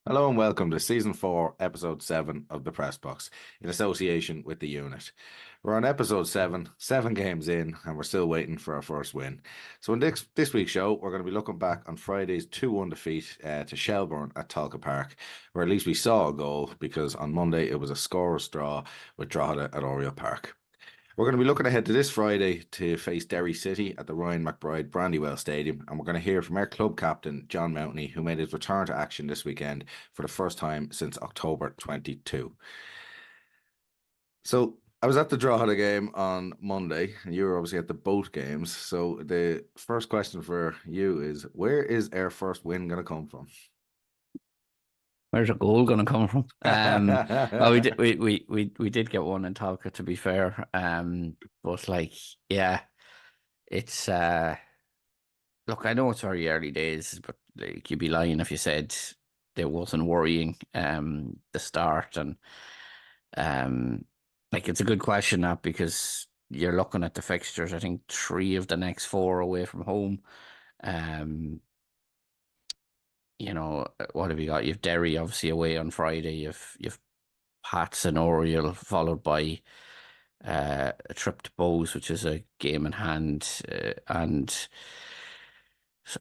Hello and welcome to Season 4, Episode 7 of the Press Box in association with the unit. We're on Episode 7, 7 games in, and we're still waiting for our first win. So, in this week's show, we're going to be looking back on Friday's 2-1 defeat to Shelbourne at Talca Park, where at least we saw a goal because on Monday it was a scoreless draw with Drogheda at Oriel Park. We're going to be looking ahead to this Friday to face Derry City at the Ryan McBride Brandywell Stadium, and we're going to hear from our club captain, John Mountney, who made his return to action this weekend for the first time since October 22. So, I was at the Drogheda game on Monday, and you were obviously at the both games. So, the first question for you is where is our first win going to come from? Where's a goal going to come from? Well, we did get one in Talca, to be fair. But yeah, it's look, I know it's very early days, but like, you'd be lying if you said there wasn't worrying the start, and um it's a good question, that, because you're looking at the fixtures. I think three of the next four away from home. Um, what have you got? You've Derry obviously away on Friday. You've Pats and Oriel, followed by a trip to Bows, which is a game in hand, and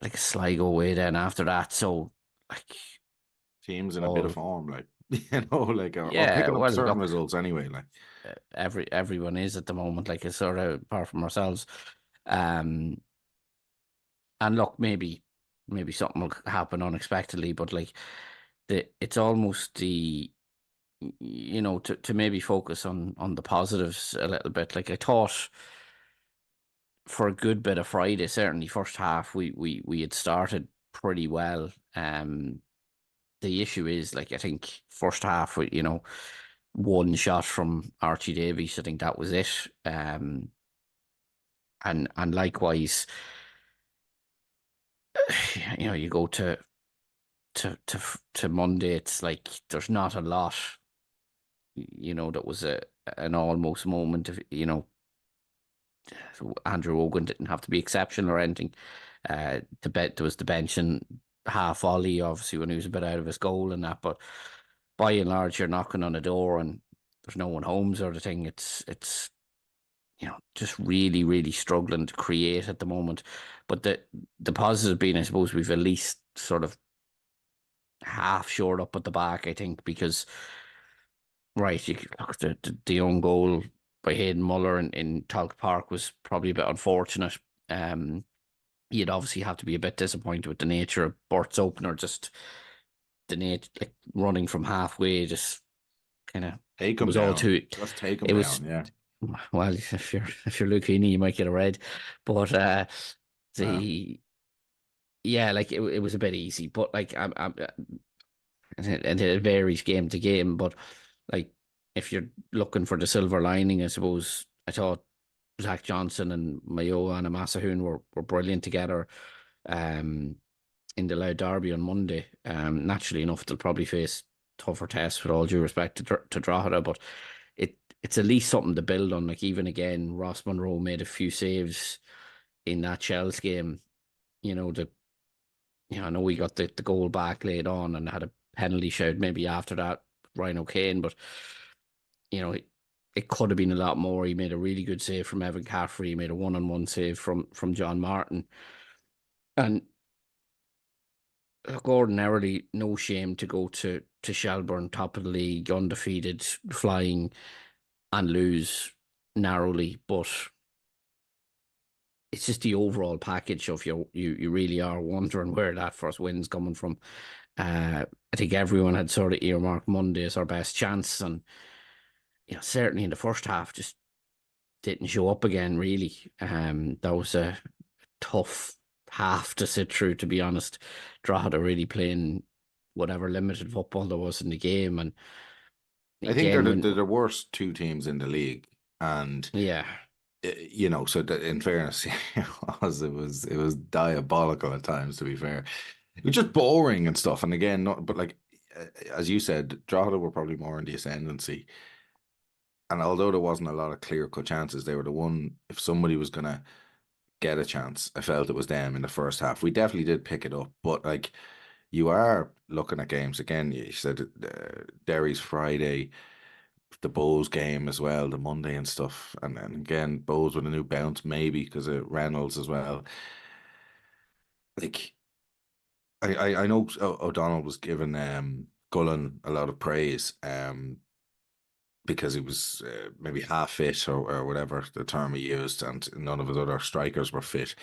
like a Sligo away then after that. So, like, Teams in a bit of all form, like, or yeah. picking up Well, certain look, results anyway, like. everyone is at the moment, like, it's sort of apart from ourselves. Um, and look, maybe something will happen unexpectedly, but like it's almost to maybe focus on the positives a little bit. Like, I thought for a good bit of Friday, certainly first half, we had started pretty well. The issue is, like, I think first half, one shot from Archie Davies, I think that was it. And likewise, you go to Monday, it's like there's not a lot. That was an almost moment of, so Andrew Ogun didn't have to be exceptional or anything. There was the bench and half volley, obviously, when he was a bit out of his goal and that. But by and large, you're knocking on a door and there's no one home, sort of thing. It's just really, really struggling to create at the moment. But the positive being, I suppose, we've at least sort of half shored up at the back, I think, because right, look, the own goal by Hayden Muller in Talc Park was probably a bit unfortunate. You'd obviously have to be a bit disappointed with the nature of Bert's opener, just the nature, like, running from halfway, just kind of Take it him was all down. too. Just take him It was, down, yeah. well, if you're Luke Heaney, you might get a red, but Wow. the yeah, like, it was a bit easy, but like, I'm and it varies game to game, but like, if you're looking for the silver lining, I suppose I thought Zach Johnson and Mayo and Amasahun were brilliant together um, in the Loud Derby on Monday. Naturally enough, they'll probably face tougher tests, with all due respect to Drogheda, but it's at least something to build on. Like, even again, Ross Monroe made a few saves in that Shells game. The I know we got the goal back late on and had a penalty shout maybe after that, Ryan O'Kane, but it could have been a lot more. He made a really good save from Evan Caffrey. He made a one-on-one save from John Martin. And look, ordinarily, no shame to go to Shelbourne, top of the league, undefeated, flying, and lose narrowly. But it's just the overall package of you really are wondering where that first win's coming from. I think everyone had sort of earmarked Monday as our best chance, and certainly in the first half, just didn't show up again. Really, that was a tough half to sit through, to be honest. Drogheda really playing whatever limited football there was in the game, and I think they're again, the worst two teams in the league, and yeah, so that in fairness, it was diabolical at times. To be fair, it was just boring and stuff. And again, not but like as you said, Drogheda were probably more in the ascendancy. And although there wasn't a lot of clear-cut chances, they were the one. If somebody was gonna get a chance, I felt it was them in the first half. We definitely did pick it up, but like you are looking at games again. You said Derry's Friday, the Bows game as well, the Monday and stuff, and again Bows with a new bounce maybe because of Reynolds as well. Like I know O'Donnell was giving Gullen a lot of praise because he was maybe half fit or whatever the term he used, and none of his other strikers were fit.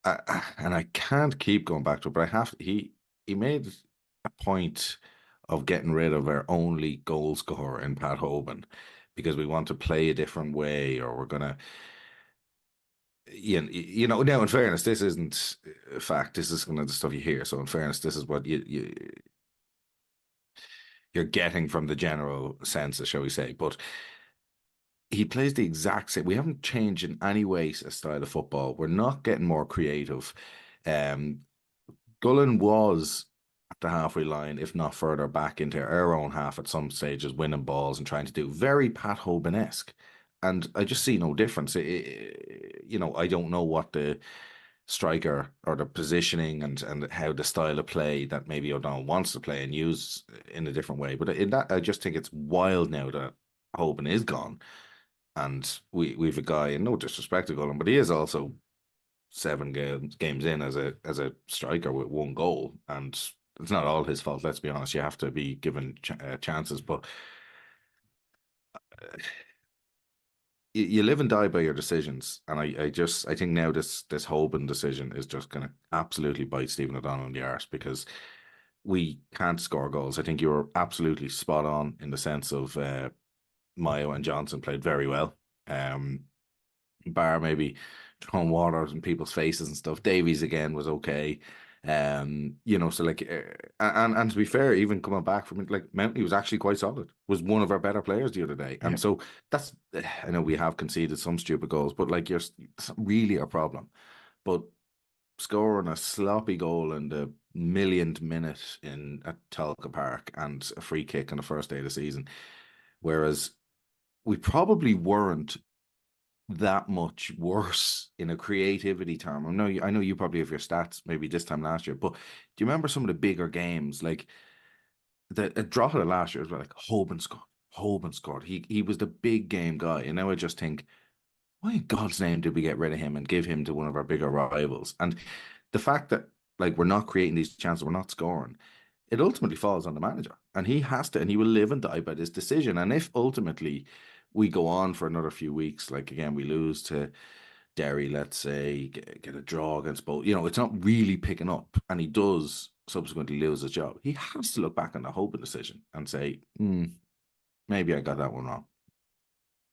And I can't keep going back to it, but I have to, he made a point of getting rid of our only goal scorer in Pat Hoban because we want to play a different way, or we're gonna, you know. Now, in fairness, this isn't a fact. This is kind of the stuff you hear. So, in fairness, this is what you're getting from the general census, shall we say? But he plays the exact same. We haven't changed in any way a style of football. We're not getting more creative. Um, Gullen was at the halfway line, if not further back into our own half at some stages, winning balls and trying to do very Pat Hoban-esque. And I just see no difference. You know, I don't know what the striker or the positioning and how the style of play that maybe O'Donnell wants to play and use in a different way. But in that, I just think it's wild now that Hoban is gone, and we've a guy, and no disrespect to Gullen, but he is also 7 games in as a striker with 1 goal, and it's not all his fault. Let's be honest; you have to be given chances, but you live and die by your decisions. And I think now this Hoban decision is just going to absolutely bite Stephen O'Donnell in the arse because we can't score goals. I think you were absolutely spot on in the sense of Mayo and Johnson played very well. Bar maybe throwing water in people's faces and stuff. Davies again was okay. You know, so like, and to be fair, even coming back from it, like Mountney was actually quite solid. Was one of our better players the other day, Yeah. and so that's. I know we have conceded some stupid goals, but like, it's not really a problem. But scoring a sloppy goal in the millionth minute in at Talca Park and a free kick on the first day of the season, whereas we probably weren't that much worse in a creativity term. I know you probably have your stats maybe this time last year, but do you remember some of the bigger games like the Drogheda last year was like Hoban scored. Hoban scored. He was the big game guy, and now I just think, why in God's name did we get rid of him and give him to one of our bigger rivals? And the fact that like we're not creating these chances, we're not scoring, it ultimately falls on the manager, and he has to, and he will live and die by this decision. And if ultimately we go on for another few weeks, like again we lose to Derry, let's say, get a draw against both, you know, it's not really picking up, and he does subsequently lose his job. He has to look back on the Hoban decision and say, maybe I got that one wrong.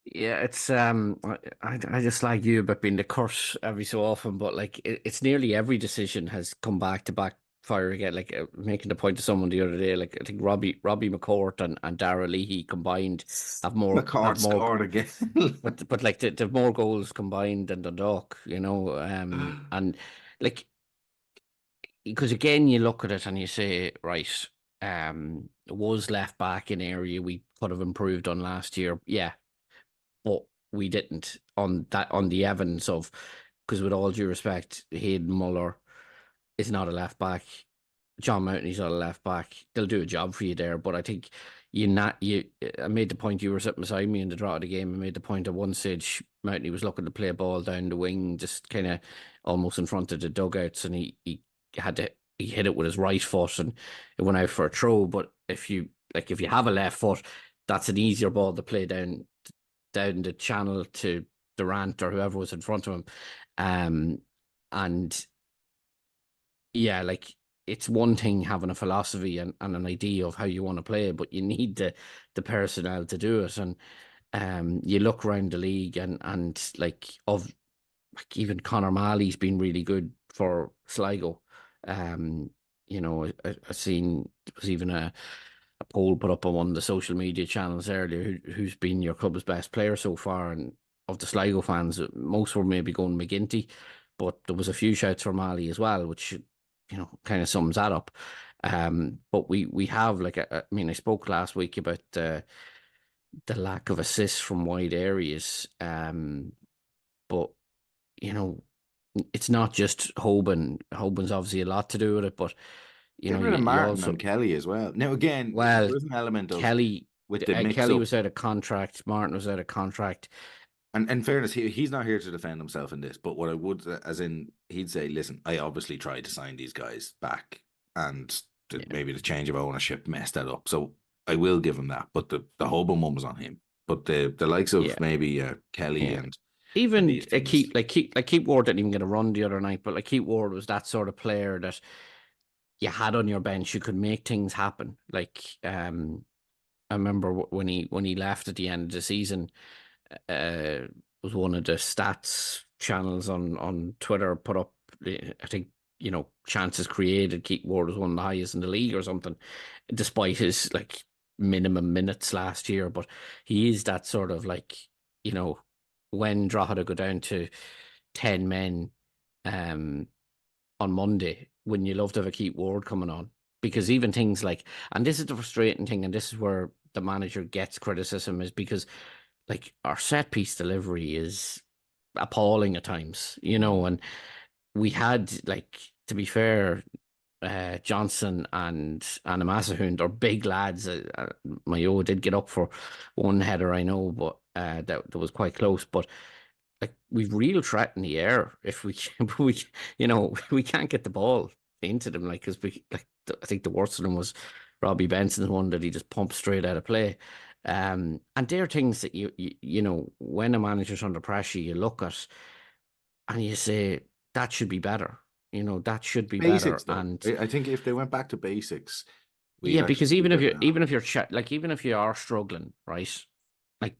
Yeah, it's I just like you about being the curse every so often, but like it's nearly every decision has come back to backfire again. Like making the point to someone the other day, like I think Robbie McCourt and Dara Leahy combined McCord have more, scored again. but like they've more goals combined than Dundalk, you know. And like because again you look at it and you say, right, was left back an area we could have improved on last year, yeah, but we didn't on the evidence of, because with all due respect, Hayden Muller is not a left back. John Mountney's not a left back. They'll do a job for you there, but I think you not you. I made the point, you were sitting beside me in the draw of the game. I made the point at one stage Mountney was looking to play a ball down the wing, just kind of almost in front of the dugouts, and he had to he hit it with his right foot, and it went out for a throw. But if you have a left foot, that's an easier ball to play down the channel to Durant or whoever was in front of him. And yeah, like it's one thing having a philosophy and an idea of how you want to play, but you need the personnel to do it. And you look around the league and like even Conor Malley's been really good for Sligo. Um, you know, I seen there was even a poll put up on one of the social media channels earlier who's been your club's best player so far, and of the Sligo fans, most were maybe going McGinty, but there was a few shouts for Mali as well, which kind of sums that up. But we have like I mean I spoke last week about the lack of assists from wide areas, but you know it's not just Hoban. Hoban's obviously a lot to do with it, but You Get know, rid of you Martin and also, Kelly as well. Now, again, well, there is an element of Kelly, with the mix Kelly up. was out of contract. Martin was out of contract. And in fairness, he's not here to defend himself in this. But what I would, as in, he'd say, listen, I obviously tried to sign these guys back, and Yeah, maybe the change of ownership messed that up. So I will give him that. But the Hoban one was on him. But the likes of yeah, maybe Kelly yeah. and Even these things, Keep Ward didn't even get a run the other night, but like Keep Ward was that sort of player that you had on your bench. You could make things happen. I remember when he left at the end of the season, uh, was one of the stats channels on Twitter put up, I think, chances created. Keith Ward was one of the highest in the league or something, despite his like minimum minutes last year. But he is that sort of like, you know, when Drogheda go down to 10 men um, on Monday, when you love to have a Keith Ward coming on. Because even things like, and this is the frustrating thing, and this is where the manager gets criticism, is because like our set piece delivery is appalling at times, and we had, like, to be fair, Johnson and Anamasahoon are big lads. Mayo did get up for one header, I know, but that was quite close. But like we've real threat in the air if we we can't get the ball into them, like, because I think the worst of them was Robbie Benson's one that he just pumped straight out of play. And they're things that when a manager's under pressure, you look at and you say that should be better. That should be better. basics though. And I think if they went back to basics, we'd yeah, actually because be better now. even if you are struggling, right? Like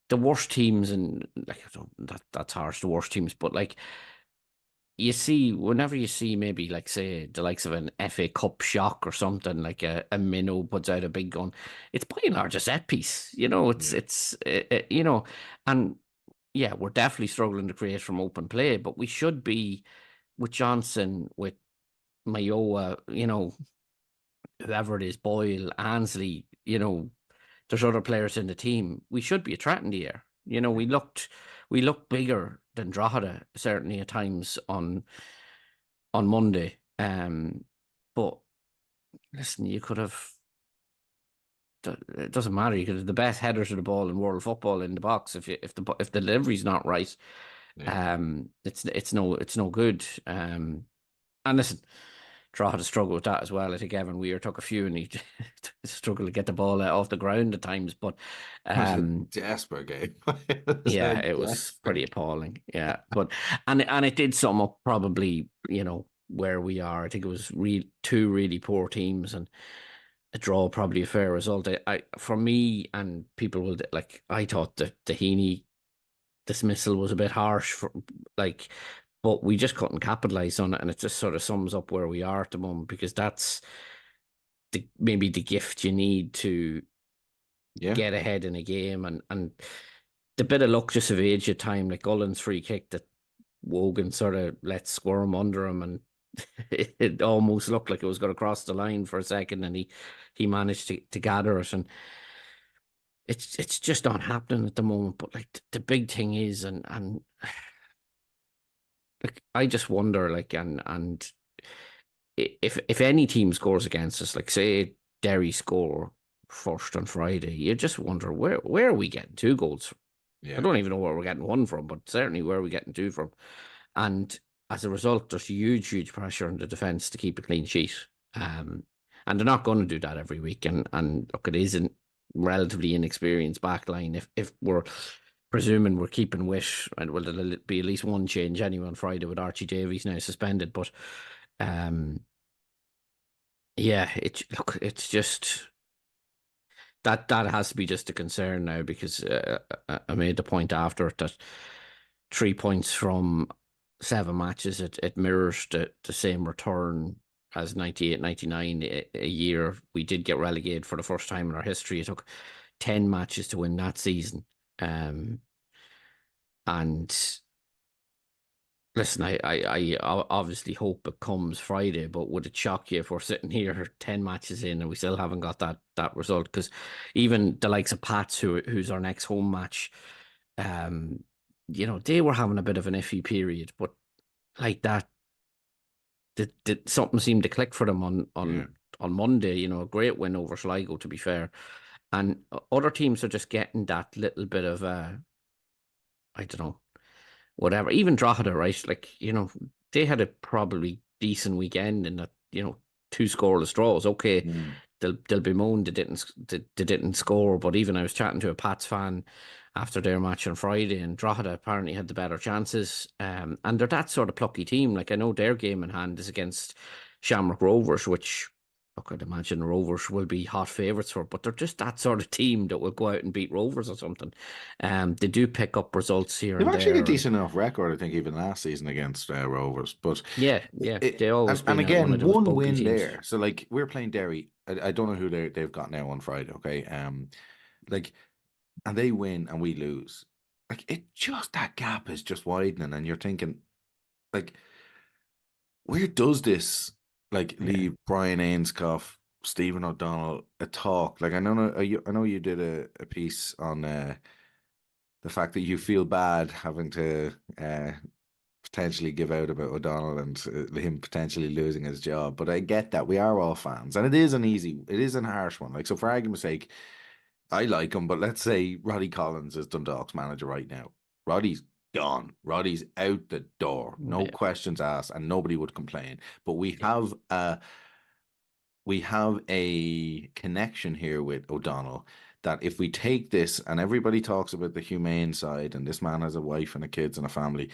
the worst teams, and like I don't, that's harsh, the worst teams, but like you see, whenever you see maybe like say the likes of an FA Cup shock or something, like a minnow puts out a big gun, it's by and large a set piece. Yeah. And yeah, we're definitely struggling to create from open play, but we should be with Johnson, with Mayoa, whoever it is, Boyle, Ansley, there's other players in the team. We should be a threat in the air. We looked bigger than Drogheda certainly at times on Monday. But listen, you could have. It doesn't matter. You could have the best headers of the ball in world football in the box. If the delivery's not right, Yeah. it's no good. And listen, Drogheda struggled with that as well. I think Evan Weir took a few and he struggled to get the ball off the ground at times. But It was a um, desperate game. It was a yeah, it was pretty desperate. appalling. Yeah, but and it did sum up probably where we are. I think it was two really poor teams, and a draw probably a fair result. For me, and people will, like, I thought the Heaney dismissal was a bit harsh like, but we just couldn't capitalize on it, and it just sort of sums up where we are at the moment, because that's maybe the gift you need to Yeah. get ahead in a game, and the bit of luck just evades your time, like Cullen's free kick that Wogan sort of let squirm under him, and it almost looked like it was going to cross the line for a second, and he managed to gather it, and it's just not happening at the moment. But like the big thing is, and like I just wonder, like, and if any team scores against us, like say Derry score first on Friday, you just wonder where are we getting two goals from? I Yeah. don't even know where we're getting one from, but certainly where are we getting two from? And as a result, there's huge pressure on the defence to keep a clean sheet. Um, and they're not going to do that every week. And look, it is a relatively inexperienced back line. If we're presuming we're keeping with, and well, there'll be at least one change anyway on Friday with Archie Davies now suspended. But um, yeah, it's just that has to be just a concern now, because I made the point after it that 3 points from 7 matches, it mirrors the same return as 98, 99, a year we did get relegated for the first time in our history. It took 10 matches to win that season. Um, and listen, I obviously hope it comes Friday, but would it shock you if we're sitting here 10 matches in and we still haven't got that result? Because even the likes of Pats, who's our next home match, um, they were having a bit of an iffy period, but like that, something seemed to click for them on Yeah. on Monday. You know, a great win over Sligo, to be fair, and other teams are just getting that little bit of I don't know, whatever. Even Drogheda, right? Like, you know, they had a probably decent weekend in that, you know, two scoreless draws. Okay, Mm. they'll bemoan they didn't score, but even I was chatting to a Pats fan after their match on Friday, and Drogheda apparently had the better chances. And they're that sort of plucky team. Like, I know their game in hand is against Shamrock Rovers, which, look, I'd imagine Rovers will be hot favourites for, but they're just that sort of team that will go out and beat Rovers or something. They do pick up results here They've and actually got a there, and decent enough record, I think, even last season against Rovers. But yeah, they always and been one of again, those one bogey win teams. there. So like we're playing Derry. I don't know who they've got now on Friday. Okay, like and they win and we lose. Like it just that gap is just widening, and you're thinking like where does this like Yeah, leave Brian Ainscough, Stephen O'Donnell a talk? Like I know you did a piece on the fact that you feel bad having to potentially give out about O'Donnell and him potentially losing his job. But I get that we are all fans, and it is an harsh one. Like so, for argument's sake, I like him, but let's say Roddy Collins is Dundalk's manager right now. Roddy's gone. Roddy's out the door. No yeah. questions asked, and nobody would complain. But we have a connection here with O'Donnell that if we take this and everybody talks about the humane side and this man has a wife and a kids and a family,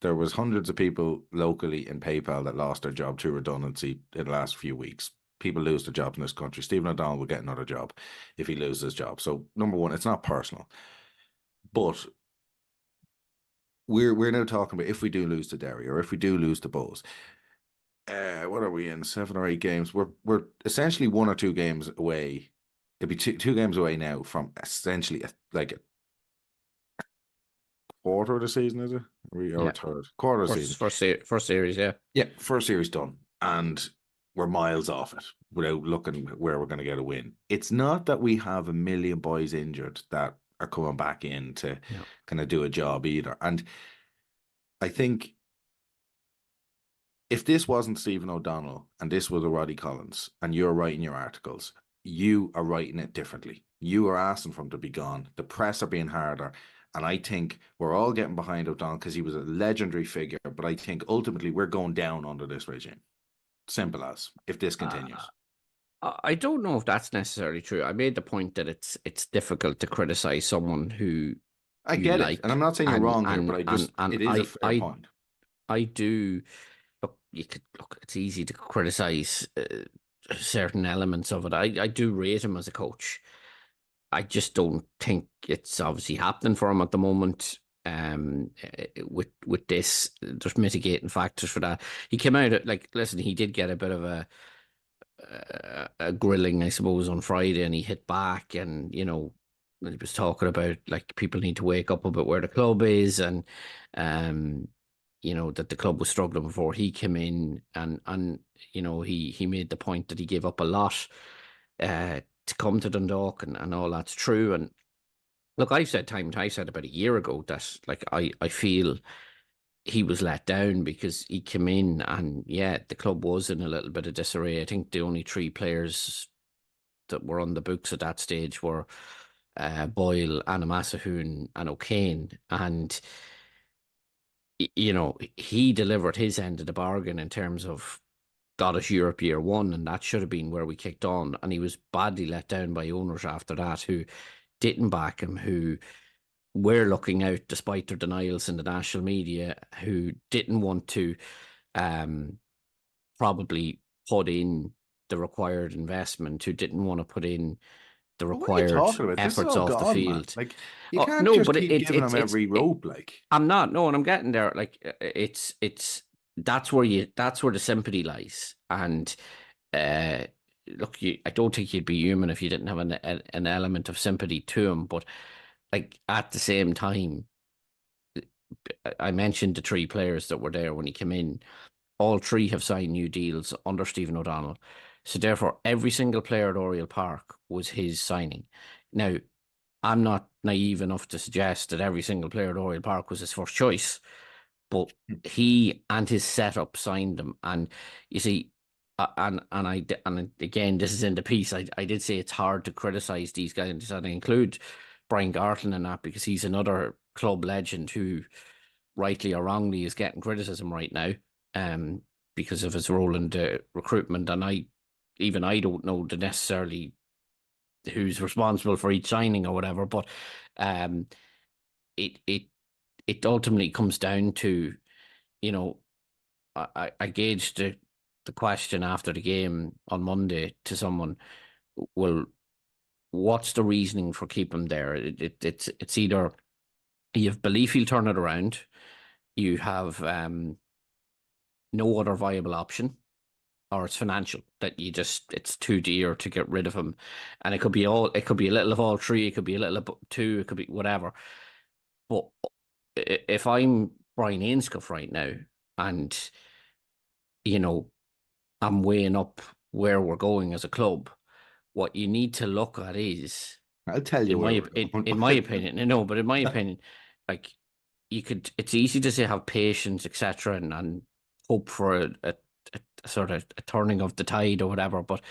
there was hundreds of people locally in PayPal that lost their job to redundancy in the last few weeks. People lose their jobs in this country. Stephen O'Donnell will get another job if he loses his job. So number one, it's not personal. But we're now talking about if we do lose to Derry or if we do lose to Bulls, what are we in 7 or 8 games? We're essentially 1 or 2 games away. It'd be two games away now from essentially like a quarter of the season, is it? Or a Yeah. third quarter of the season. First series, yeah. Yeah, first series done, and we're miles off it without looking where we're going to get a win. It's not that we have a million boys injured that are coming back in to No. kind of do a job either. And I think if this wasn't Stephen O'Donnell and this was a Roddy Collins and you're writing your articles, you are writing it differently. You are asking for him to be gone. The press are being harder. And I think we're all getting behind O'Donnell because he was a legendary figure. But I think ultimately we're going down under this regime. Simple as if this Uh, continues. I don't know if that's necessarily true. I made the point that it's difficult to criticize someone who I you get it. And I'm like, not saying you're wrong there, but and it is a fair point. I do look. You could look. It's easy to criticize certain elements of it. I do rate him as a coach. I just don't think it's obviously happening for him at the moment. With this, there's mitigating factors for that. He came out like, listen, he did get a bit of a grilling, I suppose, on Friday, and he hit back, and you know, he was talking about like people need to wake up about where the club is, and um, you know that the club was struggling before he came in, and you know he made the point that he gave up a lot to come to Dundalk, and all that's true. And look, I said about a year ago that like I feel he was let down because he came in and yeah, the club was in a little bit of disarray. I think the only three players that were on the books at that stage were Boyle, Anamasahoon, and O'Kane. And you know, he delivered his end of the bargain in terms of got us Europe year one, and that should have been where we kicked on. And he was badly let down by owners after that, who didn't back him, who were looking out despite their denials in the national media, who didn't want to um, probably put in the required investment, who didn't want to put in the But what are you required talking about? This is efforts all off the gone, man. field. Like you Oh can't no, just but keep giving them every rope. Like I'm not. No, and I'm getting there. Like it's that's where the sympathy lies. And uh, look, I don't think you'd be human if you didn't have an element of sympathy to him. But like at the same time, I mentioned the three players that were there when he came in. All three have signed new deals under Stephen O'Donnell. So therefore, every single player at Oriel Park was his signing. Now, I'm not naive enough to suggest that every single player at Oriel Park was his first choice, but he and his setup signed him. And you see, and again, this is in the piece. I did say it's hard to criticize these guys, and I include Brian Gartland in that because he's another club legend who, rightly or wrongly, is getting criticism right now, because of his role in the recruitment. And I don't know the necessarily who's responsible for each signing or whatever, but um, it it it ultimately comes down to, you know, I gauged the question after the game on Monday to someone. Well, what's the reasoning for keeping him there? It's either you have belief he'll turn it around, you have no other viable option, or it's financial, that it's too dear to get rid of him. And it could be a little of all three, it could be a little of two, it could be whatever. But if I'm Brian Ainscough right now, and you know, I'm weighing up where we're going as a club, what you need to look at is, I'll tell you where we're in my going. opinion, no, but in my opinion, like, it's easy to say have patience, etc., and hope for a sort of a turning of the tide or whatever. But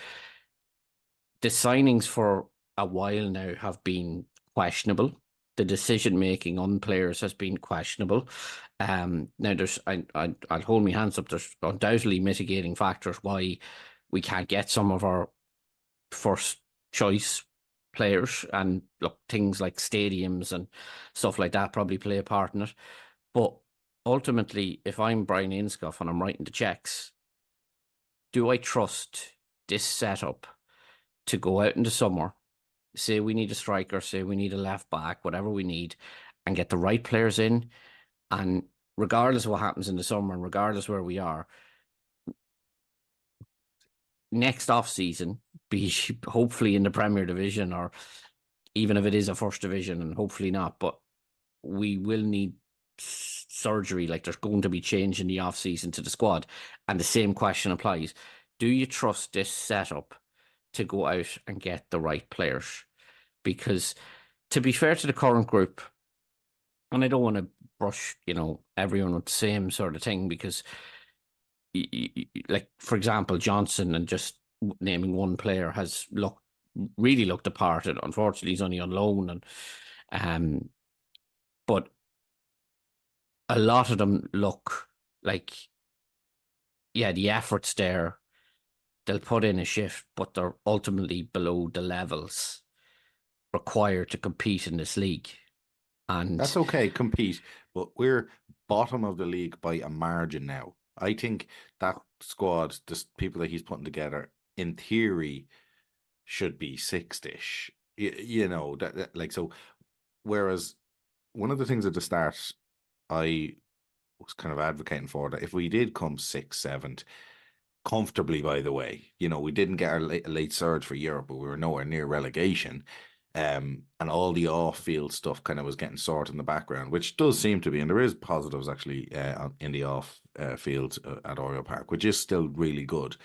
the signings for a while now have been questionable. The decision making on players has been questionable. Now I'll hold my hands up. There's undoubtedly mitigating factors why we can't get some of our first choice players, and look, things like stadiums and stuff like that probably play a part in it. But ultimately, if I'm Brian Ainscough and I'm writing the checks, do I trust this setup to go out in the summer, say we need a striker, say we need a left back, whatever we need, and get the right players in? And regardless of what happens in the summer and regardless where we are, next off season, be hopefully in the Premier Division, or even if it is a first division, and hopefully not, but we will need surgery. Like, there's going to be change in the off season to the squad, and the same question applies. Do you trust this setup to go out and get the right players? Because, to be fair to the current group, and I don't want to brush, everyone with the same sort of thing, because like, for example, Johnson, and just naming one player, has really looked the part. And unfortunately, he's only on loan, and but a lot of them look like, yeah, the effort's there. They'll put in a shift, but they're ultimately below the levels required to compete in this league. And That's okay, compete, but we're bottom of the league by a margin now. I think that squad, the people that he's putting together, in theory, should be sixth-ish. Like, so. Whereas one of the things at the start, I was kind of advocating for, that if we did come sixth, seventh, comfortably, by the way, we didn't get our late surge for Europe, but we were nowhere near relegation. And all the off-field stuff kind of was getting sorted in the background, which does seem to be, and there is positives actually in the off-field at Oriel Park, which is still really good.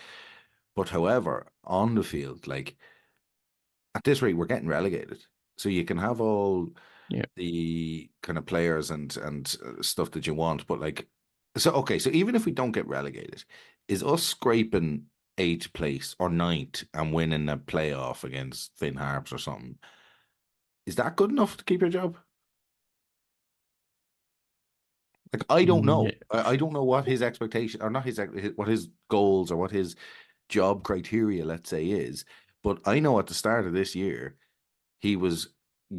But however, on the field, like, at this rate, we're getting relegated. So you can have all yeah, the kind of players and stuff that you want, but like, so okay, so even if we don't get relegated, is us scraping eighth place or ninth and winning a playoff against Finn Harps or something, is that good enough to keep your job? Like, I don't know. yeah. I don't know what his expectation, or not what his goals, or what his job criteria, let's say, is. But I know at the start of this year, he was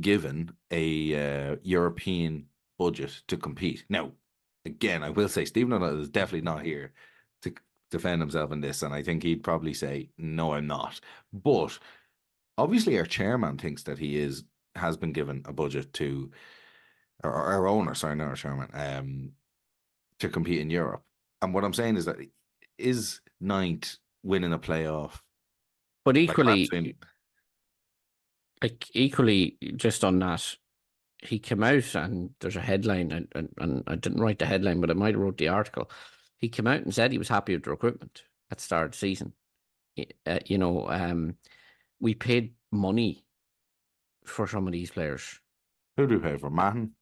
given a European budget to compete. Now, again, I will say Stephen O'Neill is definitely not here to defend himself in this, and I think he'd probably say, "No, I'm not." But obviously, our chairman thinks that has been given a budget to, or our owner, sorry, not our chairman, to compete in Europe. And what I'm saying is that, is ninth winning a playoff, But like, absolutely. equally, just on that, he came out, and there's a headline, and I didn't write the headline, but I might have wrote the article. He came out and said he was happy with the recruitment at the start of the season. We paid money for some of these players. Who do we pay for? Mahon?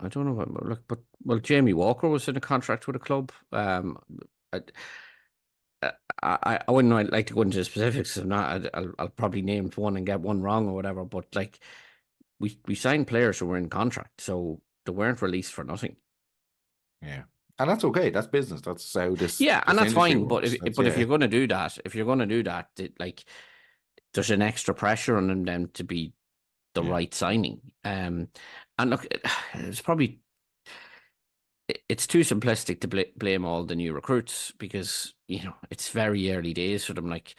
I don't know. Look, but well, Jamie Walker was in a contract with a club. I, I wouldn't like to go into the specifics. If not, I'll probably name one and get one wrong or whatever. But like, we signed players who were in contract, so they weren't released for nothing. Yeah. And that's okay. That's business. That's how Yeah, and this that's industry fine. But works. if That's but if yeah. you're going to do that, like there's an extra pressure on them to be the Yeah. right signing. And look, it's probably it's too simplistic to blame all the new recruits because it's very early days for them. Like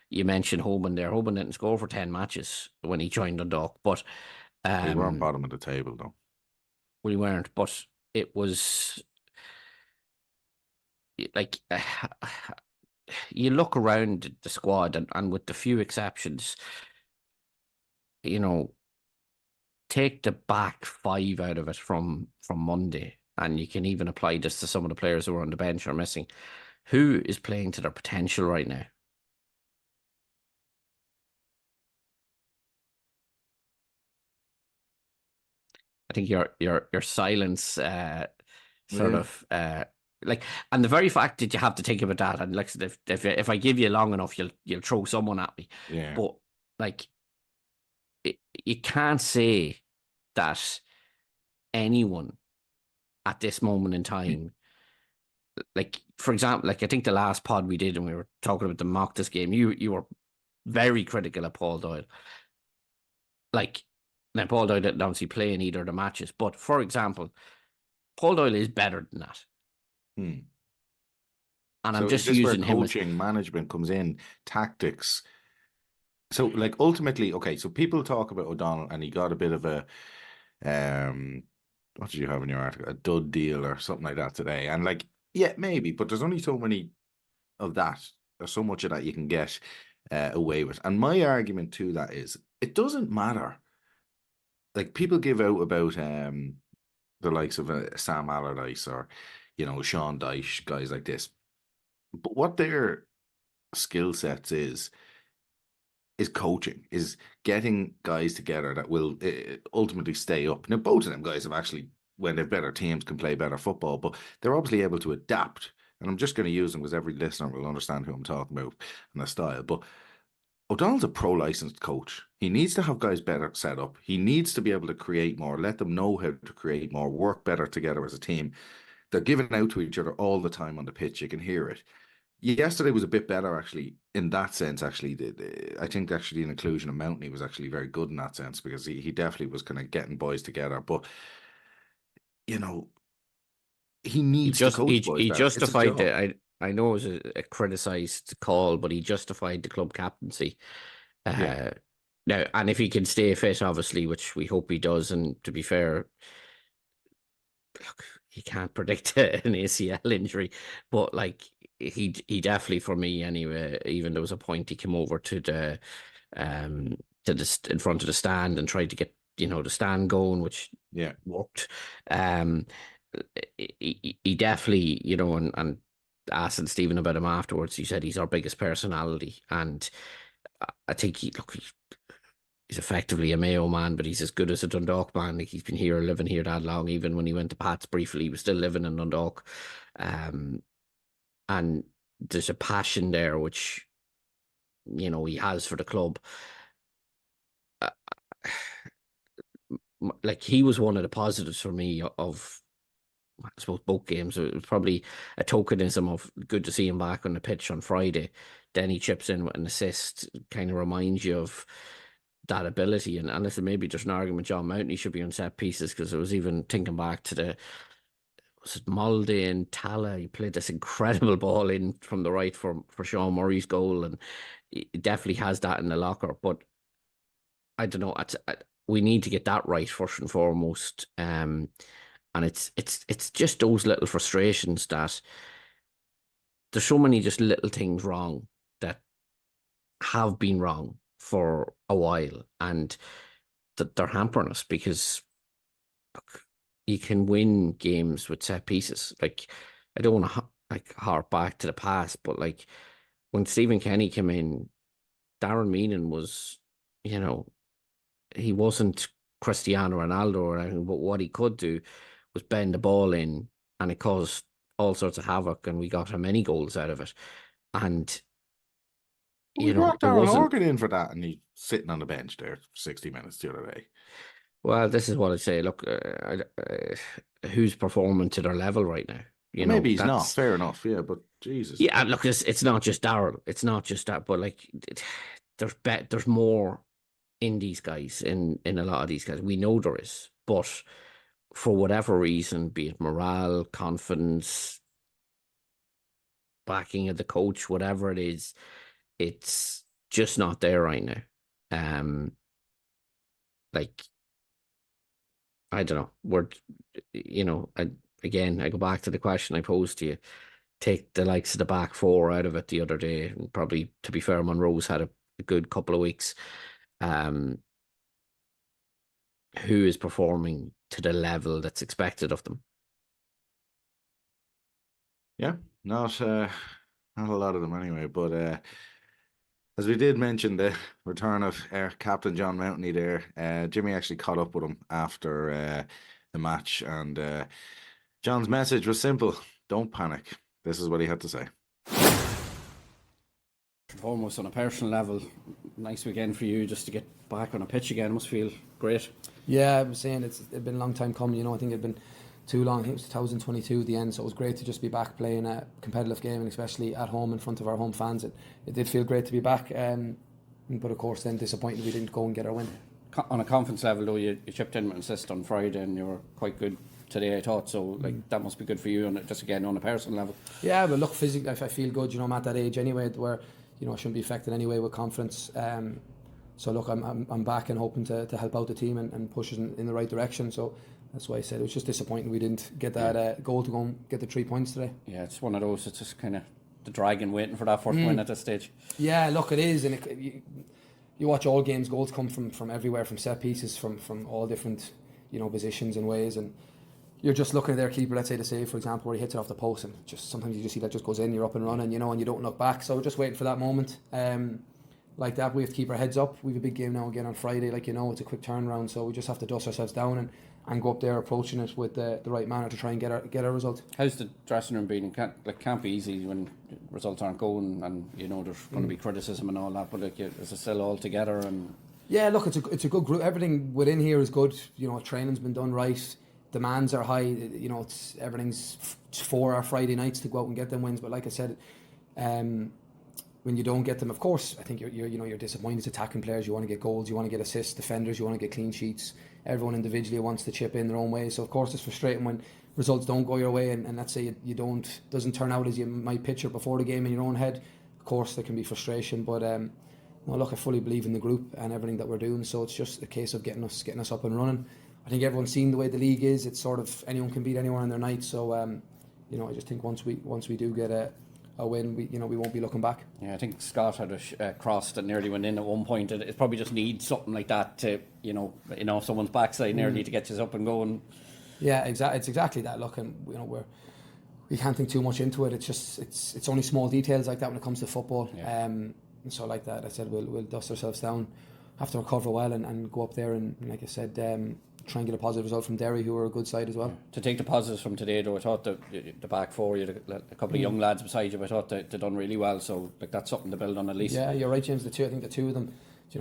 you mentioned, Hoban there. Hoban didn't score for 10 matches when he joined Dundalk, but We weren't um, bottom of the table though. we weren't. But it was like you look around the squad, and with the few exceptions, you know, take the back five out of it from Monday, and you can even apply this to some of the players who are on the bench or missing. Who is playing to their potential right now? I think your silence sort Yeah. of like, and the very fact that you have to think about that, and like if I give you long enough, you'll throw someone at me, Yeah. but like you can't say that anyone at this moment in time, like for example, like I think the last pod we did and we were talking about the mock this game, you were very critical of Paul Doyle. Like now Paul Doyle didn't obviously play in either of the matches, but for example, Paul Doyle is better than that. Hmm. And I'm So is just this where using him as coaching, management comes in, tactics? So like ultimately, okay, so people talk about O'Donnell and he got a bit of a um what did you have in your article? A dud deal or something like that today. And like, yeah, maybe, but there's only so many of that. There's so much of that you can get away with. And my argument to that is it doesn't matter. Like people give out about the likes of Sam Allardyce or Sean Dyche, guys like this. But what their skill sets is coaching, is getting guys together that will ultimately stay up. Now, both of them guys have actually, when they've better teams, can play better football, but they're obviously able to adapt. And I'm just going to use them because every listener will understand who I'm talking about and the style. But O'Donnell's a pro-licensed coach. He needs to have guys better set up. He needs to be able to create more, let them know how to create more, work better together as a team. They're giving out to each other all the time on the pitch. You can hear it. Yesterday was a bit better, actually, in that sense. Actually, I think actually the inclusion of Mountney was actually very good in that sense because he definitely was kind of getting boys together. But you know, he he needs to just coach boys he better. It's his justified job. the I know it was a criticized call, but he justified the club captaincy. Yeah, Uh, Now, and if he can stay fit, obviously, which we hope he does, and to be fair, look, he can't predict an ACL injury, but like he definitely for me anyway. Even there was a point he came over um in front of the stand and tried to get the stand going, which yeah. worked. Um, he definitely and asking Stephen about him afterwards, he said he's our biggest personality, and I think he's effectively a Mayo man, but he's as good as a Dundalk man. Like he's been here, living here that long. Even when he went to Pats briefly, he was still living in Dundalk. Um, and there's a passion there, which he has for the club. Uh, like he was one of the positives for me of I suppose both games. It was probably a tokenism of good to see him back on the pitch on Friday. Then he chips in with an assist, kind of reminds you of that ability. And listen, maybe there's an argument John Mountney should be on set pieces because I was even thinking back to was it Molde and Tala? He played this incredible ball in from the right for Sean Murray's goal, and he definitely has that in the locker. But I don't know. We need to get that right first and foremost. And it's just those little frustrations that there's so many just little things wrong that have been wrong for a while, and that they're hampering us because look, you can win games with set pieces. Like I don't want to like harp back to the past, but like when Stephen Kenny came in, Darren Meenan was, you know, he wasn't Cristiano Ronaldo or anything, but what he could do was bend the ball in, and it caused all sorts of havoc, and we got many goals out of it. And We brought there Darren wasn't. Horgan in for that, and he's sitting on the bench there 60 minutes the other day. Well, this is what I say. Look, who's performing to their level right now? Well, maybe he's not. Fair enough, yeah. But Jesus, yeah. Look, it's not just Darrell. It's not just that. But like, there's more in these guys. In a lot of these guys, we know there is. But for whatever reason, be it morale, confidence, backing of the coach, whatever it is, it's just not there right now. Like, I don't know. I go back to the question I posed to you. Take the likes of the back four out of it the other day, and probably, to be fair, Monroe's had a good couple of weeks. Who is performing to the level that's expected of them? Yeah, not a lot of them anyway. But as we did mention, the return of Captain John Mountney there, Jimmy actually caught up with him after the match, and John's message was simple: don't panic. This is what he had to say. Almost on a personal level, nice weekend for you just to get back on a pitch again. Must feel great. Yeah, I was saying it's been a long time coming. I think it'd been too long. I think it was 2022 at the end, so it was great to just be back playing a competitive game, and especially at home in front of our home fans. It did feel great to be back, but of course then disappointed we didn't go and get our win. On a confidence level though, you chipped in with an assist on Friday and you were quite good today, I thought, so that must be good for you, and just again on a personal level. Yeah, but look, physically I feel good. I'm at that age anyway where I shouldn't be affected anyway with confidence. So look, I'm back and hoping to help out the team and push us in the right direction. So that's why I said it was just disappointing we didn't get that goal to go and get the 3 points today. Yeah, it's one of those. It's just kind of the dragon waiting for that first win at this stage. Yeah, look, it is, and you watch all games. Goals come from everywhere, from set pieces, from all different positions and ways, and you're just looking at their keeper. Let's say the save, for example, where he hits it off the post, and just sometimes you just see that just goes in. You're up and running, and you don't look back. So we're just waiting for that moment. Like that, we have to keep our heads up. We have a big game now again on Friday. It's a quick turnaround, so we just have to dust ourselves down and go up there approaching it with the right manner to try and get our result. How's the dressing room been? It can't be easy when results aren't going, and there's going to be criticism and all that. But is it still all together? And yeah, look, it's a good group. Everything within here is good. Training's been done right. Demands are high. Everything's for our Friday nights to go out and get them wins. But like I said, when you don't get them, of course, I think you're disappointed. It's attacking players. You want to get goals. You want to get assists. Defenders. You want to get clean sheets. Everyone individually wants to chip in their own way. So of course it's frustrating when results don't go your way, and let's say doesn't turn out as you might picture before the game in your own head. Of course there can be frustration, but no, look, I fully believe in the group and everything that we're doing. So it's just a case of getting us up and running. I think everyone's seen the way the league is. It's sort of anyone can beat anyone on their night. So I just think once we do get a win, we won't be looking back. Yeah, I think Scott had a cross that nearly went in at one point. It probably just needs something like that to someone's backside nearly to get you up and going. Yeah, exactly. It's exactly that. Look, and we can't think too much into it. It's just it's only small details like that when it comes to football. Yeah. So like that, I said we'll dust ourselves down, have to recover well and go up there and like I said, try and get a positive result from Derry, who are a good side as well. Yeah. To take the positives from today, though, I thought the back four, you had a couple of young lads beside you, but I thought they done really well. So that's something to build on at least. Yeah, you're right, James. I think the two of them,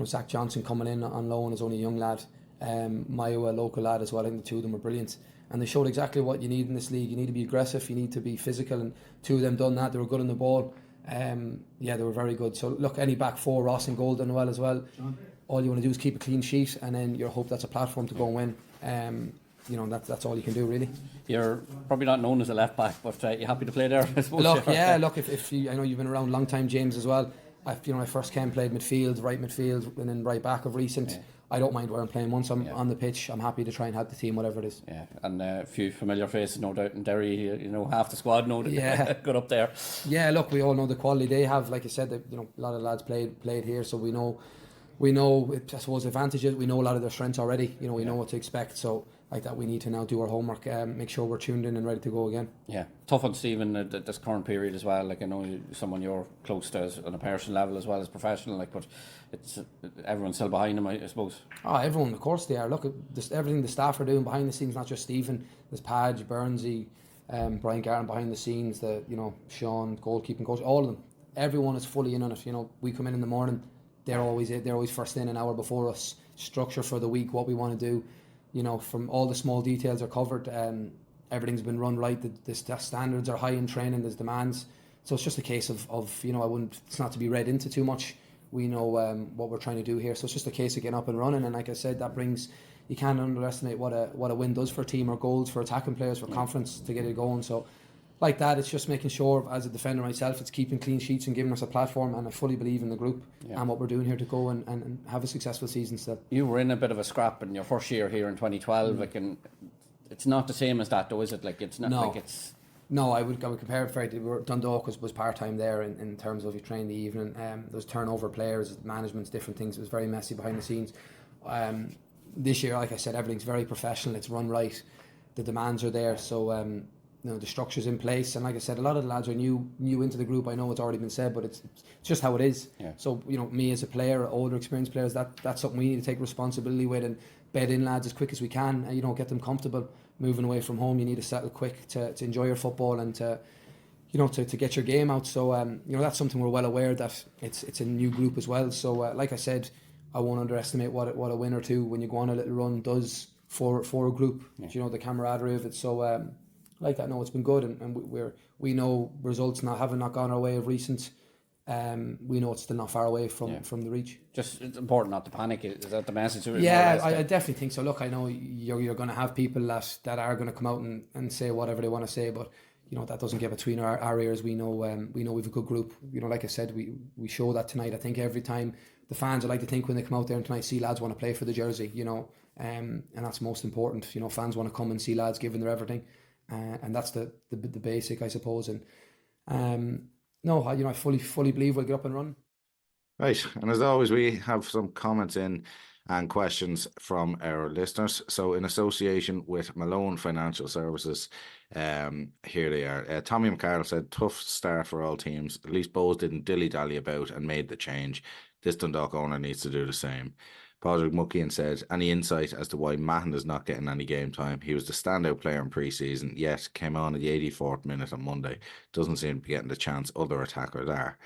Zach Johnson coming in on loan is only a young lad, Mayo, a local lad as well. I think the two of them were brilliant, and they showed exactly what you need in this league. You need to be aggressive, you need to be physical, and two of them done that. They were good on the ball. They were very good. So look, any back four, Ross and Gold done well as well. All you want to do is keep a clean sheet, and then you hope that's a platform to go and win. That's all you can do really. You're probably not known as a left back, but you're happy to play there, I suppose. Look, if you, I know you've been around a long time, James, as well. I first played midfield, right midfield, and then right back of recent. Yeah. I don't mind where I'm playing. Once I'm on the pitch, I'm happy to try and help the team, whatever it is. Yeah, and a few familiar faces, no doubt, in Derry. Half the squad know that got up there. Yeah, look, we all know the quality they have. Like I said, a lot of lads played here, so we know. I suppose advantages. We know a lot of their strengths already. We know what to expect. So like that, we need to now do our homework, make sure we're tuned in and ready to go again. Yeah, tough on Stephen at this current period as well. Like, I know someone you're close to on a personal level as well as professional. Like, but it's everyone's still behind him, I suppose. Oh, everyone, of course they are. Look at this, everything the staff are doing behind the scenes, not just Stephen. There's Padge, Burnsy, Brian Garron behind the scenes. Sean, goalkeeping coach, all of them. Everyone is fully in on it. We come in the morning. They're always first in, an hour before us. Structure for the week, what we want to do. From all the small details are covered. Everything's been run right. The standards are high in training. There's demands. So it's just a case of it's not to be read into too much. We know what we're trying to do here. So it's just a case of getting up and running. And like I said, you can't underestimate what a win does for a team, or goals for attacking players, for confidence to get it going. So like that, it's just making sure, as a defender myself, it's keeping clean sheets and giving us a platform. And I fully believe in the group and what we're doing here to go and have a successful season still. You were in a bit of a scrap in your first year here in 2012. Like, and it's not the same as that, though, is it? Like, it's not like it's. No, I would compare it very. Dundalk was part time there in terms of you train the evening. There's turnover players, managements, different things. It was very messy behind the scenes. This year, like I said, everything's very professional. It's run right. The demands are there. So the structure's in place. And like I said, a lot of the lads are new into the group. I know it's already been said, but it's just how it is. Yeah. So me as a player, older experienced players, that's something we need to take responsibility with and bed in lads as quick as we can. And get them comfortable. Moving away from home, you need to settle quick to enjoy your football and to get your game out. So that's something we're well aware that it's a new group as well. So like I said, I won't underestimate what a win or two when you go on a little run does for a group. Yeah. The camaraderie of it. So like that, no, it's been good, and we know results having not gone our way of recent. We know it's still not far away from the reach. Just, it's important not to panic. Is that the message? Yeah, I definitely think so. Look, I know you're going to have people that are going to come out and say whatever they want to say, but that doesn't get between our ears. We know we've a good group. Like I said, we show that tonight. I think every time the fans, I like to think when they come out there and tonight, see lads want to play for the jersey. And that's most important. Fans want to come and see lads giving their everything, and that's the basic, I suppose. And no, I fully believe we'll get up and run. Right, and as always, we have some comments in and questions from our listeners. So in association with Malone Financial Services, here they are. Tommy McCarroll said, tough start for all teams. At least Bowes didn't dilly-dally about and made the change. This Dundalk owner needs to do the same. Padraig Muckian said, any insight as to why Mahon is not getting any game time? He was the standout player in pre-season, yet came on at the 84th minute on Monday. Doesn't seem to be getting the chance other attackers are.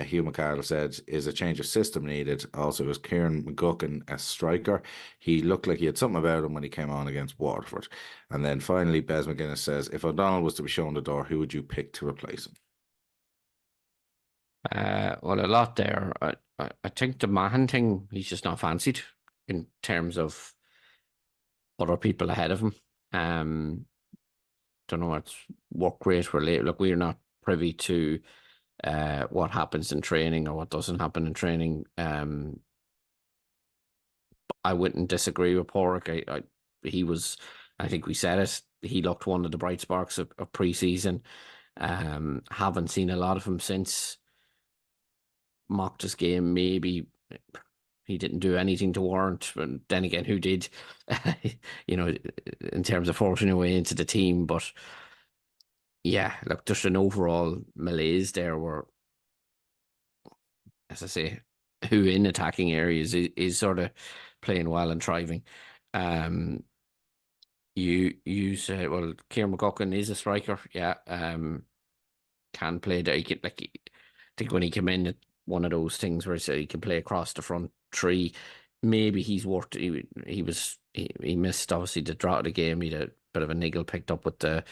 Hugh McCardle said, is a change of system needed? Also, was Kieran McGuckin a striker? He looked like he had something about him when he came on against Waterford. And then finally, Bez McGuinness says, if O'Donnell was to be shown the door, who would you pick to replace him? Well, a lot there. I think the Mahon thing, he's just not fancied in terms of other people ahead of him. Don't know, it's work rate related. Look, we're not privy to what happens in training or what doesn't happen in training. I wouldn't disagree with Porrick. I think we said it, he looked one of the bright sparks of pre-season. Haven't seen a lot of him since. Mocked his game, maybe he didn't do anything to warrant, but then again, who did? In terms of forcing your way into the team. But yeah, look, just an overall malaise there where, as I say, who in attacking areas is sort of playing well and thriving. You said, well, Kieran McGuckin is a striker, can play there. I think when he came in, one of those things where he can play across the front three. Maybe he's worked. He missed obviously the draw of the game. He had a bit of a niggle picked up with the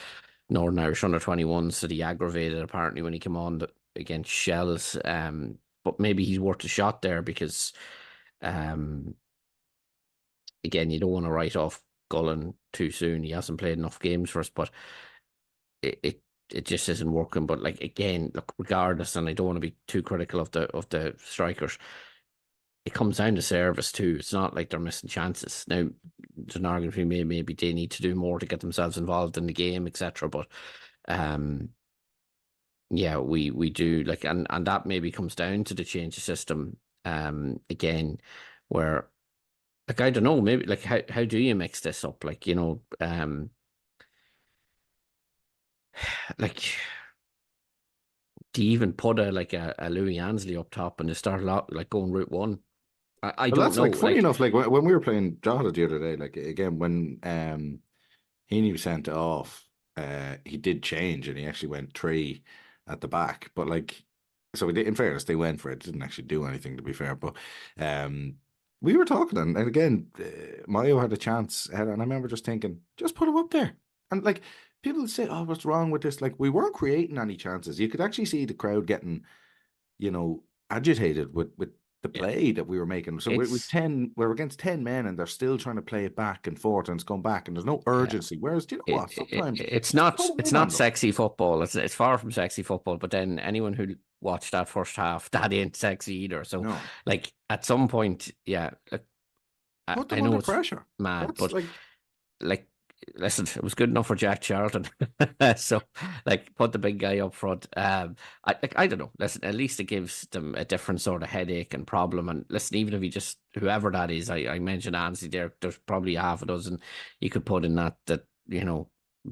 Northern Irish under-21s that he aggravated apparently when he came on against Shells. But maybe he's worth a shot there because, again, you don't want to write off Gullen too soon. He hasn't played enough games for us, but it just isn't working. But again, look, regardless, and I don't want to be too critical of the strikers, it comes down to service too. It's not like they're missing chances. Now, there's an argument for me, maybe they need to do more to get themselves involved in the game, etc. But we do and that maybe comes down to the change of system again, where like I don't know, maybe like how do you mix this up? Like, like do you even put a Louis Ansley up top and just start out like going route one? I Well, don't that's know. like funny Like enough. Like when we were playing Drogheda the other day, like again when Heaney was sent off, he did change and he actually went three at the back. But like, so we did, in fairness, they went for it. Didn't actually do anything to be fair. But we were talking and again, Mayo had a chance, and I remember just thinking, just put him up there. And like people say, oh, what's wrong with this? Like we weren't creating any chances. You could actually see the crowd getting, agitated with the yeah, play that we were making. So it's we're against 10 men and they're still trying to play it back and forth and it's going back and there's no yeah. urgency. Whereas, do you know what? Sometimes It's just not put one on them. sexy football. It's far from sexy football. But then anyone who watched that first half, that ain't sexy either. So No, like at some point, yeah, like, put I them know under it's pressure. mad, That's but like, like listen, it was good enough for Jack Charlton. So like put the big guy up front. I don't know. Listen, at least it gives them a different sort of headache and problem. And listen, even if you just whoever that is, I mentioned Ansley there, there's probably half a dozen you could put in that,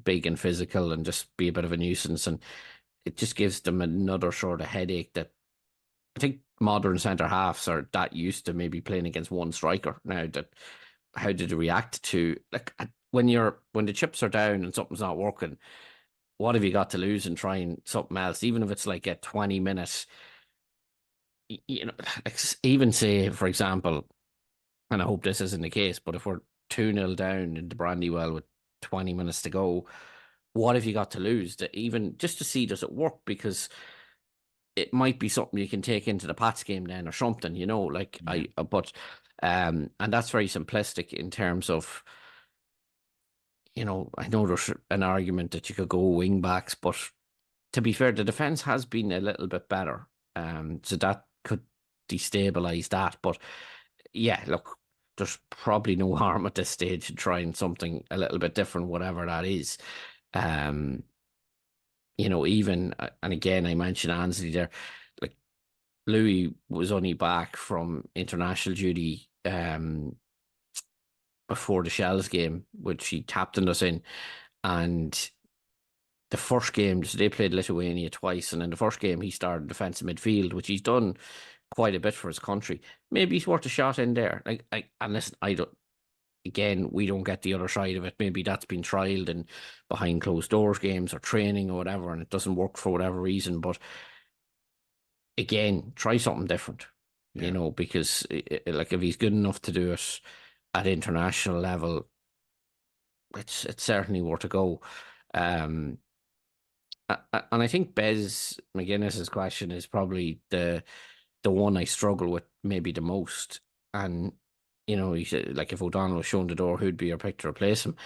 big and physical and just be a bit of a nuisance. And it just gives them another sort of headache that I think modern centre halves are that used to maybe playing against one striker now that how did you react to like when the chips are down and something's not working, what have you got to lose in trying something else, even if it's like a 20 minute, like even say for example, and I hope this isn't the case, but if we're 2-0 down in the Brandywell with 20 minutes to go, what have you got to lose to even just to see does it work? Because it might be something you can take into the Pats game then or something, like yeah, but and that's very simplistic in terms of, I know there's an argument that you could go wing backs, but to be fair, the defense has been a little bit better. So that could destabilize that. But yeah, look, there's probably no harm at this stage in trying something a little bit different, whatever that is. Um, even and again, I mentioned Ansley there. Like Louis was only back from international duty before the Shells game, which he captained us in, and the first game, so they played Lithuania twice, and in the first game he started defensive midfield, which he's done quite a bit for his country. Maybe he's worth a shot in there. And listen, I don't. Again, we don't get the other side of it. Maybe that's been trialed in behind closed doors games or training or whatever, and it doesn't work for whatever reason. But again, try something different. yeah. Because like if he's good enough to do it at international level, it's certainly worth a go. Um, and I think Bez McGuinness's question is probably the one I struggle with maybe the most. And he said like if O'Donnell was shown the door, who'd be your pick to replace him?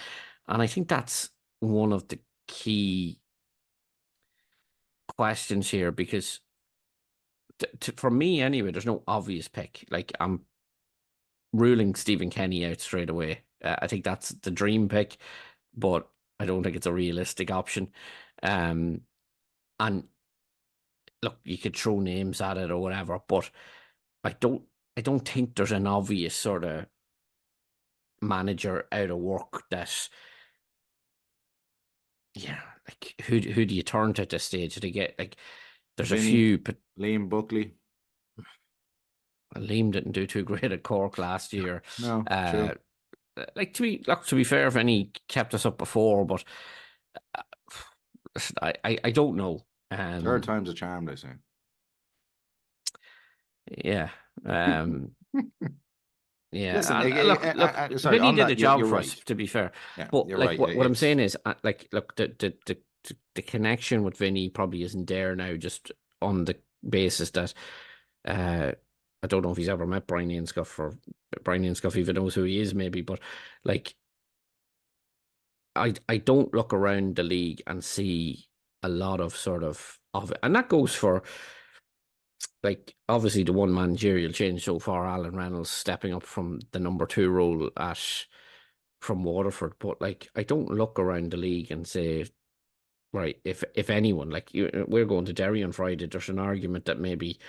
And I think that's one of the key questions here because for me anyway, there's no obvious pick. Like I'm ruling Stephen Kenny out straight away. I think that's the dream pick, but I don't think it's a realistic option. Um, and look, you could throw names at it or whatever, but I don't I don't think there's an obvious sort of manager out of work that like who do you turn to at this stage to get like there's a Vinny, few but Liam Buckley. Liam didn't do too great at Cork last year. No, Uh true. like to be fair, if any kept us up before, but uh, I don't know. Third time's a charm, they say. Yeah. Um Listen, Yeah, look. sorry, Vinny on did a that, you're job for us, right. to be fair. Yeah, But you're like, right. what I'm It's saying is, like, look, the connection with Vinny probably isn't there now, just on the basis that uh, I don't know if he's ever met Brian Ainscough, or Brian Ainscough even knows who he is, maybe. But like, I don't look around the league and see a lot of sort of it, and that goes for like obviously the one managerial change so far, Alan Reynolds stepping up from the number two role at from Waterford. But like I don't look around the league and say, right, if anyone, like we're going to Derry on Friday, there's an argument that maybe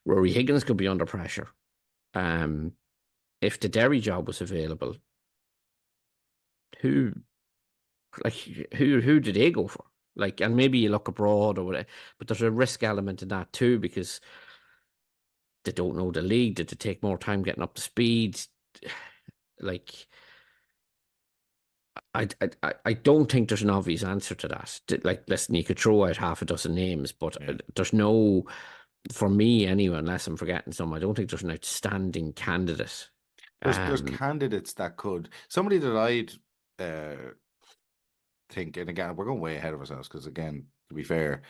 Rory Higgins could be under pressure. Um if the Derry job was available, who who did they go for? Like, and maybe you look abroad or whatever, but there's a risk element in that too, because they don't know the league. Did they take more time getting up to speed? Like, I don't think there's an obvious answer to that. Like, listen, you could throw out half a dozen names, but there's no, for me anyway, unless I'm forgetting some, I don't think there's an outstanding candidate. There's candidates that could, somebody that I'd think, and again, we're going way ahead of ourselves because, again, to be fair,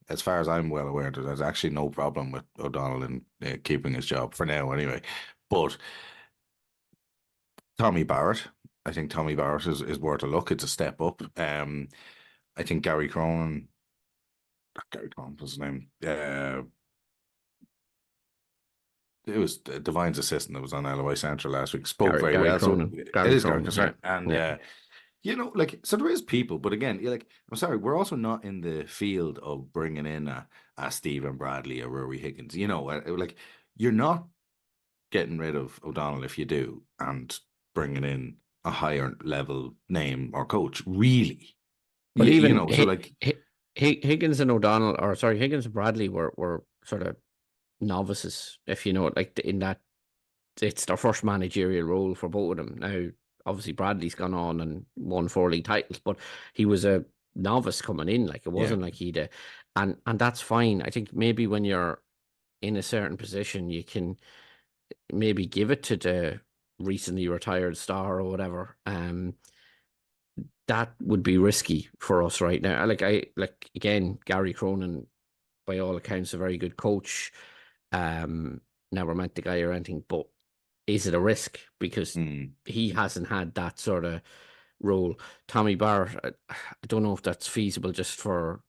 as far as I'm well aware, there's actually no problem with O'Donnell in keeping his job for now, anyway. But Tommy Barrett, I think Tommy Barrett is worth a look. It's a step up. I think Gary Cronin, what's his name? It was Devine's assistant that was on LOI Central last week. Spoke very Gary well. Cronin. So Gary it is Cronin, Gary Cronin. yeah. And Yeah. you know, like, so there is people, but again, you're like, I'm sorry, we're also not in the field of bringing in a Stephen Bradley or Rory Higgins. You know, like, you're not getting rid of O'Donnell if you do, and bringing in a higher level name or coach, really. But you even know, so like, Higgins and O'Donnell, or sorry, Higgins and Bradley were sort of novices, if you know it, like in that it's their first managerial role for both of them. Now, obviously, Bradley's gone on and won 4 league titles, but he was a novice coming in. Like, it wasn't like he'd, and that's fine. I think maybe when you're in a certain position, you can maybe give it to the recently retired star or whatever. That would be risky for us right now. Again, Gary Cronin, by all accounts, a very good coach. Never met the guy or anything, but is it a risk? Because he hasn't had that sort of role. Tommy Barrett, I don't know if that's feasible just for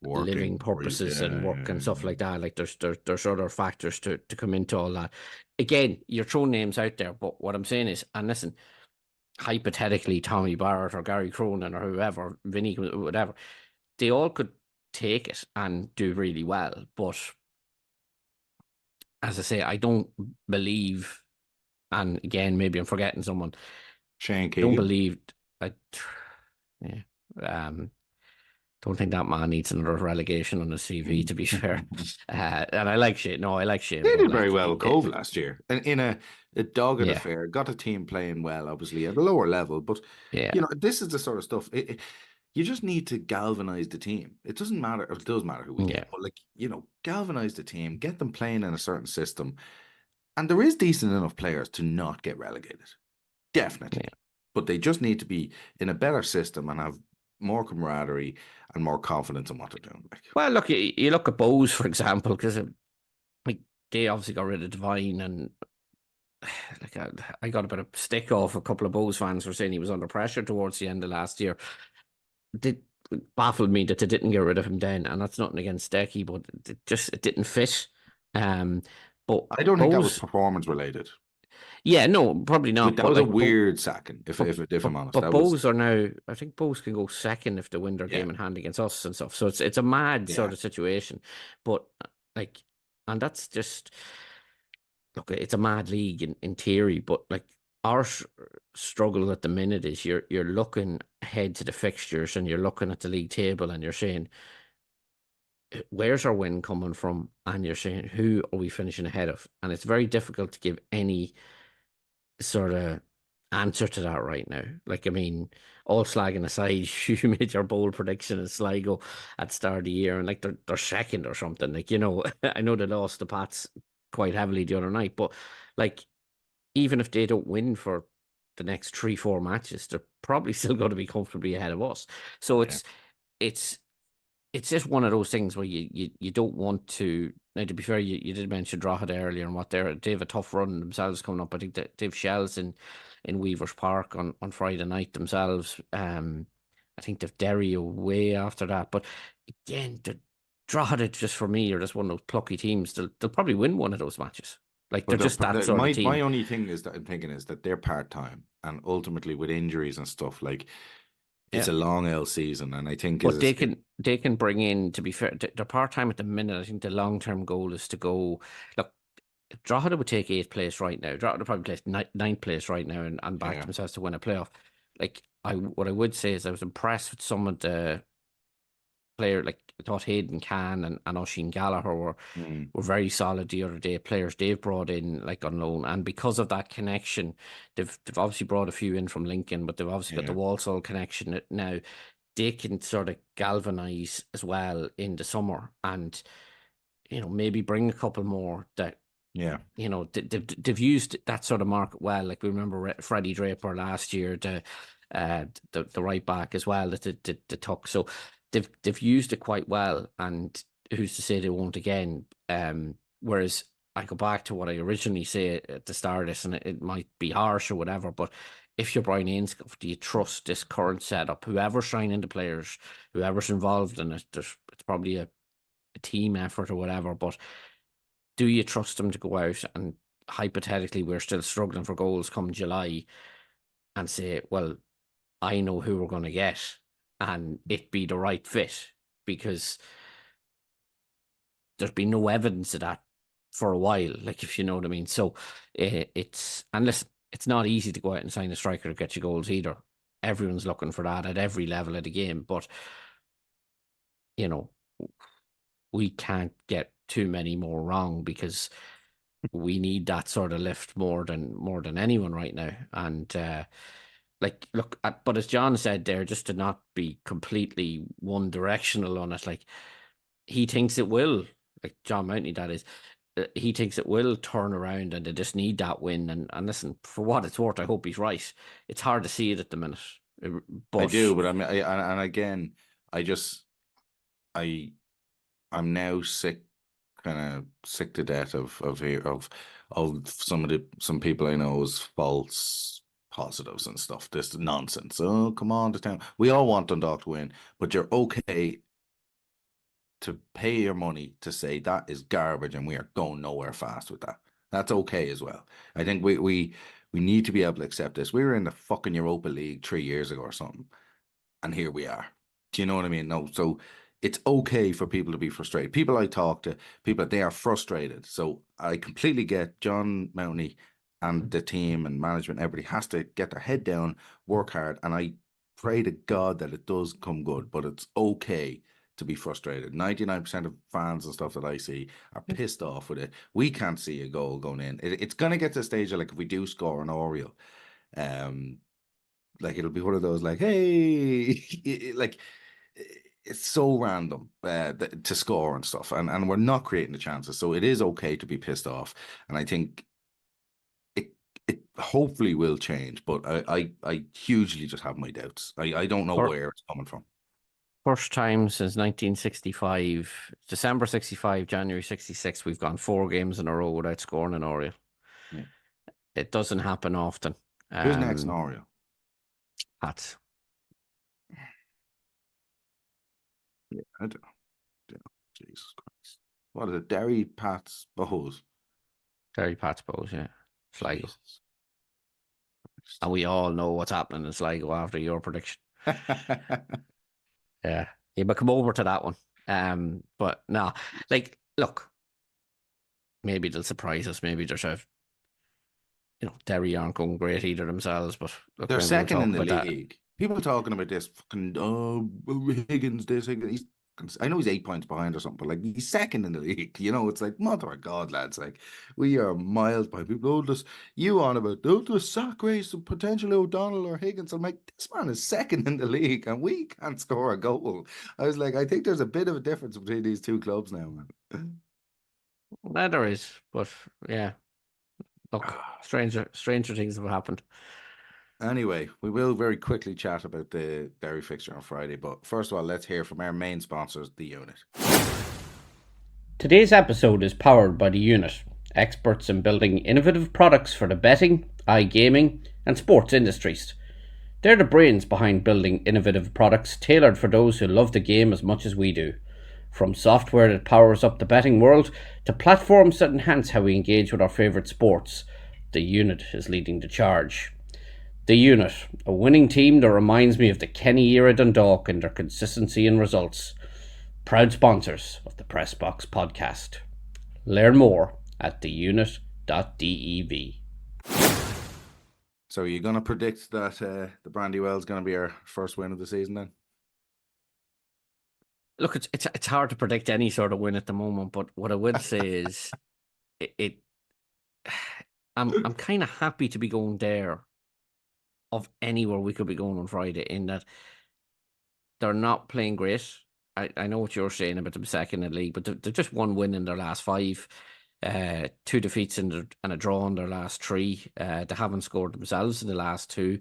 living purposes and work and stuff like that. Like, there's other factors to come into all that. Again, you're throwing names out there, but what I'm saying is, and listen, hypothetically, Tommy Barrett or Gary Cronin or whoever, Vinny, whatever, they all could take it and do really well. But as I say, I don't believe, and again, maybe I'm forgetting someone. Shane I don't Keegan. believe, don't think that man needs another relegation on his CV, to be fair. And I like Shane. No, I like Shane. They but, did like, very well with Cove last year, and in a dogged Yeah. affair. Got a team playing well, obviously at a lower level, but Yeah. you know, this is the sort of stuff. You just need to galvanize the team. It doesn't matter. It does matter who we get, but, like, you know, galvanize the team, get them playing in a certain system, and there is decent enough players to not get relegated, definitely. Yeah. But they just need to be in a better system and have more camaraderie and more confidence in what they're doing. Like, Well, look, you look at Bowes, for example, because like, they obviously got rid of Devine, and like, I got a bit of stick off a couple of Bowes fans for saying he was under pressure towards the end of last year. It baffled me that they didn't get rid of him then, and that's nothing against Decky, but it didn't fit. But I don't think that was Bowes, performance related. yeah, no, probably not. That But was a like, weird sacking, if I'm honest. But That was, Bowes are now, I think Bowes can go second if they win their game in hand against us and stuff. So it's a mad sort of situation. But like, and that's just, look, it's a mad league in theory, but like, our struggle at the minute is you're looking ahead to the fixtures and you're looking at the league table and you're saying, where's our win coming from? And you're saying, who are we finishing ahead of? And it's very difficult to give any sort of answer to that right now. Like, I mean, all slagging aside, you made your bold prediction of Sligo at the start of the year, and like, they're second or something. Like, you know, I know they lost the Pats quite heavily the other night, but like, even if they don't win for the next 3-4 matches, they're probably still going to be comfortably ahead of us. So it's just one of those things where you don't want to. Now, to be fair, you did mention Drogheda earlier, and what they have a tough run themselves coming up. I think that they've Shells in Weavers Park on Friday night themselves. I think they've Derry away after that. But again, the Drogheda, just for me, are just one of those plucky teams. They'll probably win one of those matches. Like, they're just that sort of team. My only thing is that I'm thinking is that they're part time, and ultimately with injuries and stuff, like, it's a long L season, and I think, but they can bring in. To be fair, they're part time at the minute. I think the long term goal is to go. Look, Drogheda would take 8th place right now. Drogheda probably place 9th place right now and back Yeah. themselves to win a playoff. Like what I would say is I was impressed with some of the player. Like I thought Hayden Can and Oisin Gallagher were very solid the other day. Players they've brought in like on loan, and because of that connection, they've obviously brought a few in from Lincoln, but they've obviously got the Walsall connection now. They can sort of galvanise as well in the summer, and maybe bring a couple more that. Yeah. They've used that sort of market well. Like we remember Freddie Draper last year, the right back as well that they took. So they've used it quite well, and who's to say they won't again? Whereas I go back to what I originally said at the start of this, and it might be harsh or whatever, but if you're Brian Ainscough, do you trust this current setup? Whoever's signing the players, whoever's involved in it, it's probably a team effort or whatever, but do you trust them to go out and hypothetically we're still struggling for goals come July and say, well, I know who we're going to get and it be the right fit? Because there's been no evidence of that for a while, like, if you know what I mean. So and listen, it's not easy to go out and sign a striker to get you goals either. Everyone's looking for that at every level of the game, but we can't get too many more wrong because we need that sort of lift more than anyone right now. And but as John said there, just to not be completely one directional on it, like he thinks it will, like John Mountney, that is, he thinks it will turn around and they just need that win. And listen, for what it's worth, I hope he's right. It's hard to see it at the minute. But I do, but and again, I'm now kind of sick to death of some people I know's false positives and stuff. This nonsense. Oh, come on to town. We all want Dundalk to win, but you're okay to pay your money to say that is garbage and we are going nowhere fast with that. That's okay as well. I think we need to be able to accept this. We were in the fucking Europa League 3 years ago or something, and here we are. Do you know what I mean? No, so it's okay for people to be frustrated. People I talk to, they are frustrated. So I completely get John Mountney and the team and management, everybody has to get their head down, work hard, and I pray to God that it does come good, but it's okay to be frustrated. 99% of fans and stuff that I see are pissed off with it. We can't see a goal going in. It's going to get to the stage of, like, if we do score an Oriole, like, it'll be one of those, like, hey, like, it's so random to score and stuff, and we're not creating the chances. So it is okay to be pissed off, and I think it hopefully will change. But I hugely just have my doubts. I don't know where it's coming from. First time since 1965, December 65, January 66, we've gone 4 games in a row without scoring an Oriole. Yeah. It doesn't happen often. Who's next in Oriole? Pats. Yeah, I don't know. Jesus Christ. What is it? Derry, Pats, Bohs? Derry, Pats, Bohs, yeah. Sligo. And we all know what's happening in Sligo after your prediction. Yeah. Yeah, but come over to that one. But no, like, look, maybe they'll surprise us. Maybe they're Derry aren't going great either themselves, but look, they're second in the league. That. People are talking about this fucking Higgins, Higgins. I know he's 8 points behind or something, but like, he's second in the league. It's like, mother of God, lads, like, we are miles behind. People you on about the sack race of potentially O'Donnell or Higgins. I'm like, this man is second in the league and we can't score a goal. I was like, I think there's a bit of a difference between these two clubs now, man. Well, there is, but yeah. Look, stranger things have happened. Anyway, we will very quickly chat about the Derry fixture on Friday, but first of all, let's hear from our main sponsors, The Unit. Today's episode is powered by The Unit, experts in building innovative products for the betting, iGaming, and sports industries. They're the brains behind building innovative products tailored for those who love the game as much as we do. From software that powers up the betting world to platforms that enhance how we engage with our favourite sports, The Unit is leading the charge. The Unit, a winning team that reminds me of the Kenny era Dundalk in their consistency and results. Proud sponsors of the Press Box podcast. Learn more at theunit.dev. So are you going to predict that the Brandywell is going to be our first win of the season then? Look, it's hard to predict any sort of win at the moment, but what I would say is I'm kind of happy to be going there of anywhere we could be going on Friday, in that they're not playing great. I know what you're saying about them second in the league, but they've just one win in their last 5, 2 defeats and a draw in their last 3. They haven't scored themselves in the last 2.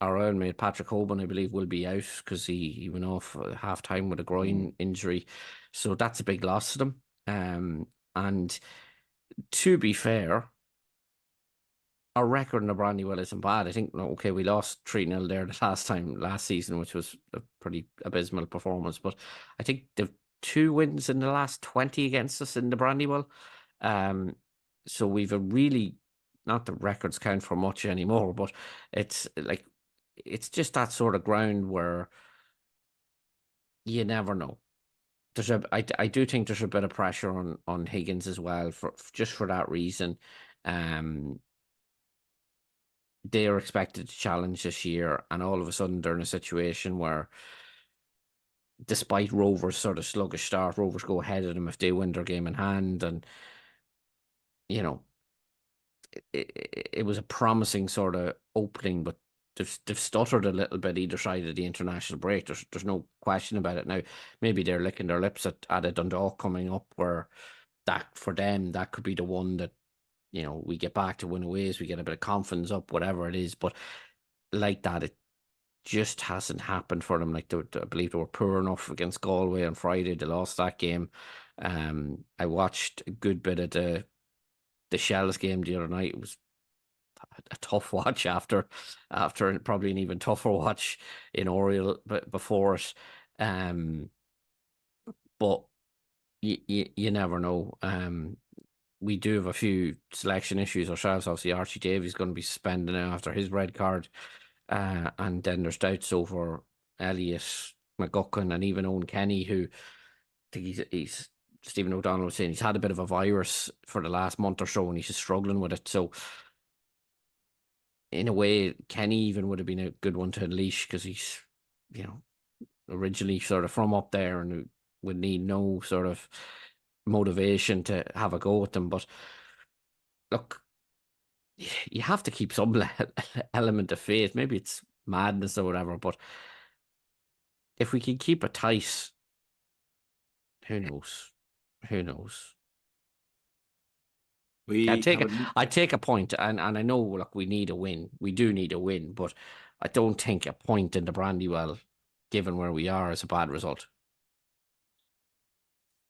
Our own mate Patrick Hoban, I believe, will be out because he went off at half time with a groin injury. So that's a big loss to them. And to be fair, our record in the Brandywell isn't bad. I think, okay, we lost 3-0 there the last season, which was a pretty abysmal performance. But I think they've 2 wins in the last 20 against us in the Brandywell. So we've a really, not that records count for much anymore, but it's just that sort of ground where you never know. I do think there's a bit of pressure on Higgins as well, for that reason. They are expected to challenge this year, and all of a sudden they're in a situation where, despite Rovers' sort of sluggish start, Rovers go ahead of them if they win their game in hand. And it was a promising sort of opening, but they've stuttered a little bit either side of the international break. There's no question about it. Now, maybe they're licking their lips at a Dundalk coming up, where that, for them, that could be the one that, we get back to win aways, we get a bit of confidence up, whatever it is. But like that, it just hasn't happened for them. Like, I believe they were poor enough against Galway on Friday. They lost that game. I watched a good bit of the Shells game the other night. It was a tough watch after probably an even tougher watch in Oriel before it. But you never know. We do have a few selection issues ourselves. Obviously, Archie Davies going to be suspended now after his red card. And then there's doubts over Elliot McGuckin and even Owen Kenny, who I think he's Stephen O'Donnell was saying he's had a bit of a virus for the last month or so, and he's just struggling with it. So, in a way, Kenny even would have been a good one to unleash, because he's, originally sort of from up there and would need no sort of motivation to have a go at them. But look, you have to keep some element of faith. Maybe it's madness or whatever, but if we can keep it tight, who knows? Who knows? I take a point, and I know, look, we need a win. We do need a win, but I don't think a point in the Brandywell, given where we are, is a bad result.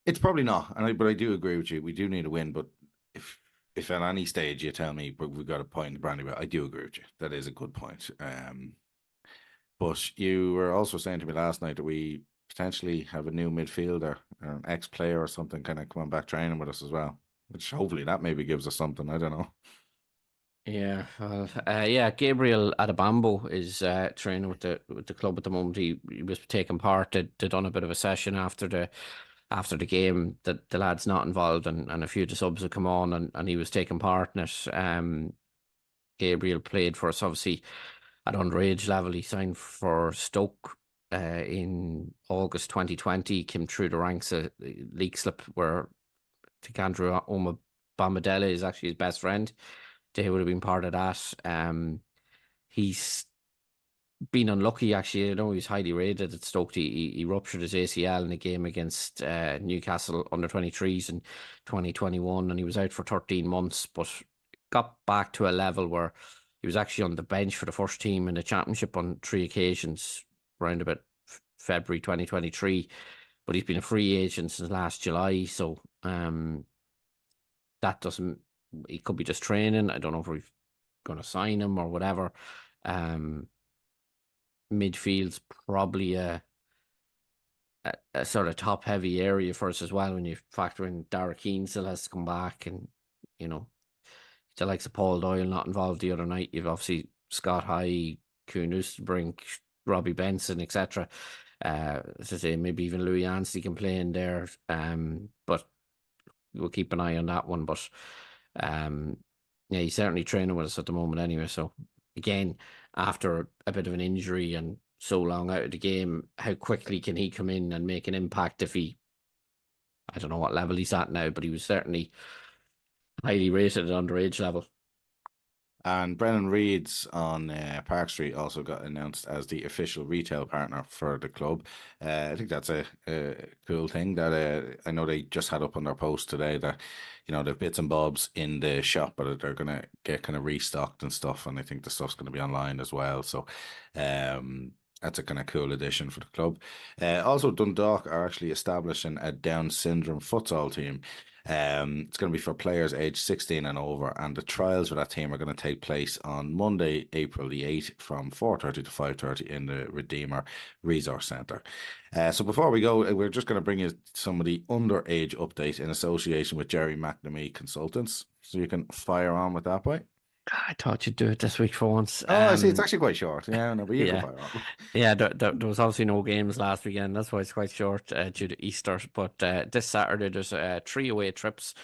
It's probably not, but I do agree with you. We do need a win, but if at any stage you tell me we've got a point in the Brandywell, I do agree with you. That is a good point. But you were also saying to me last night that we potentially have a new midfielder, or an ex-player or something, kind of coming back training with us as well, which hopefully that maybe gives us something. I don't know. Yeah, well, Gabriel Adabambo is training with the club at the moment. He was taking part. They done a bit of a session after the game. That the lad's not involved, and a few of the subs have come on, and he was taking part in it. Gabriel played for us, obviously, at underage level. He signed for Stoke in August 2020. Came through the ranks, a league slip where I think Andrew Oma Bambadella is actually his best friend. They would have been part of that. He's been unlucky, actually. I know he's highly rated at Stoke. He ruptured his ACL in a game against Newcastle under-23s in 2021, and he was out for 13 months, but got back to a level where he was actually on the bench for the first team in the championship on 3 occasions around about February 2023. But he's been a free agent since last July, so that doesn't. He could be just training. I don't know if we're going to sign him or whatever. Midfield's probably a sort of top heavy area for us as well, when you factor in Dara Keane still has to come back, and the likes of Paul Doyle not involved the other night. You've obviously Scott High, Kuhn Brink, Robbie Benson, etc. As I say, maybe even Louis Anstey can play in there. But we'll keep an eye on that one. But yeah, he's certainly training with us at the moment anyway. So again, after a bit of an injury and so long out of the game, how quickly can he come in and make an impact if he, I don't know what level he's at now, but he was certainly highly rated at underage level. And Brennan Reed's on Park Street also got announced as the official retail partner for the club. I think that's a cool thing that I know they just had up on their post today that, you know, they've bits and bobs in the shop, but they're going to get kind of restocked and stuff. And I think the stuff's going to be online as well. So that's a kind of cool addition for the club. Also, Dundalk are actually establishing a Down syndrome futsal team. It's going to be for players aged 16 and over, and the trials for that team are going to take place on Monday, April the 8th from 4:30 to 5:30 in the Redeemer Resource Centre. So before we go, we're just going to bring you some of the underage update in association with Jerry McNamee Consultants. So you can fire on with that, boy. I thought you'd do it this week for once. Oh, I see. It's actually quite short. Yeah, no, but you can fire on. Yeah, there was obviously no games last weekend. That's why it's quite short due to Easter. But this Saturday, there's 3 away trips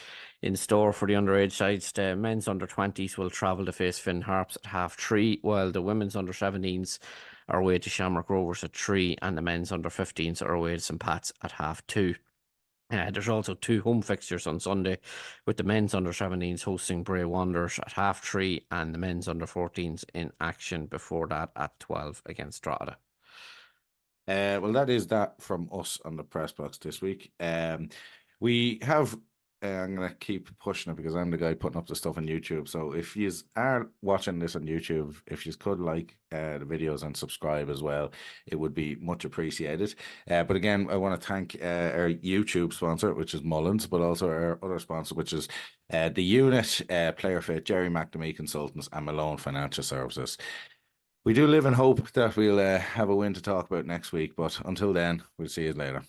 in store for the underage sides. The men's under-20s will travel to face Finn Harps at 3:30, while the women's under-17s are away to Shamrock Rovers at 3:00, and the men's under-15s are away to St Pat's at 2:30. There's also 2 home fixtures on Sunday, with the men's under-17s hosting Bray Wanderers at 3:30 and the men's under-14s in action before that at 12 against Drogheda. Well, that is that from us on the press box this week. We have, I'm going to keep pushing it because I'm the guy putting up the stuff on YouTube. So if you are watching this on YouTube, if you could like the videos and subscribe as well, it would be much appreciated. But again, I want to thank our YouTube sponsor, which is Mullins, but also our other sponsor, which is the Unit, Player Fit, Jerry McNamee Consultants, and Malone Financial Services. We do live in hope that we'll have a win to talk about next week, but until then, we'll see you later.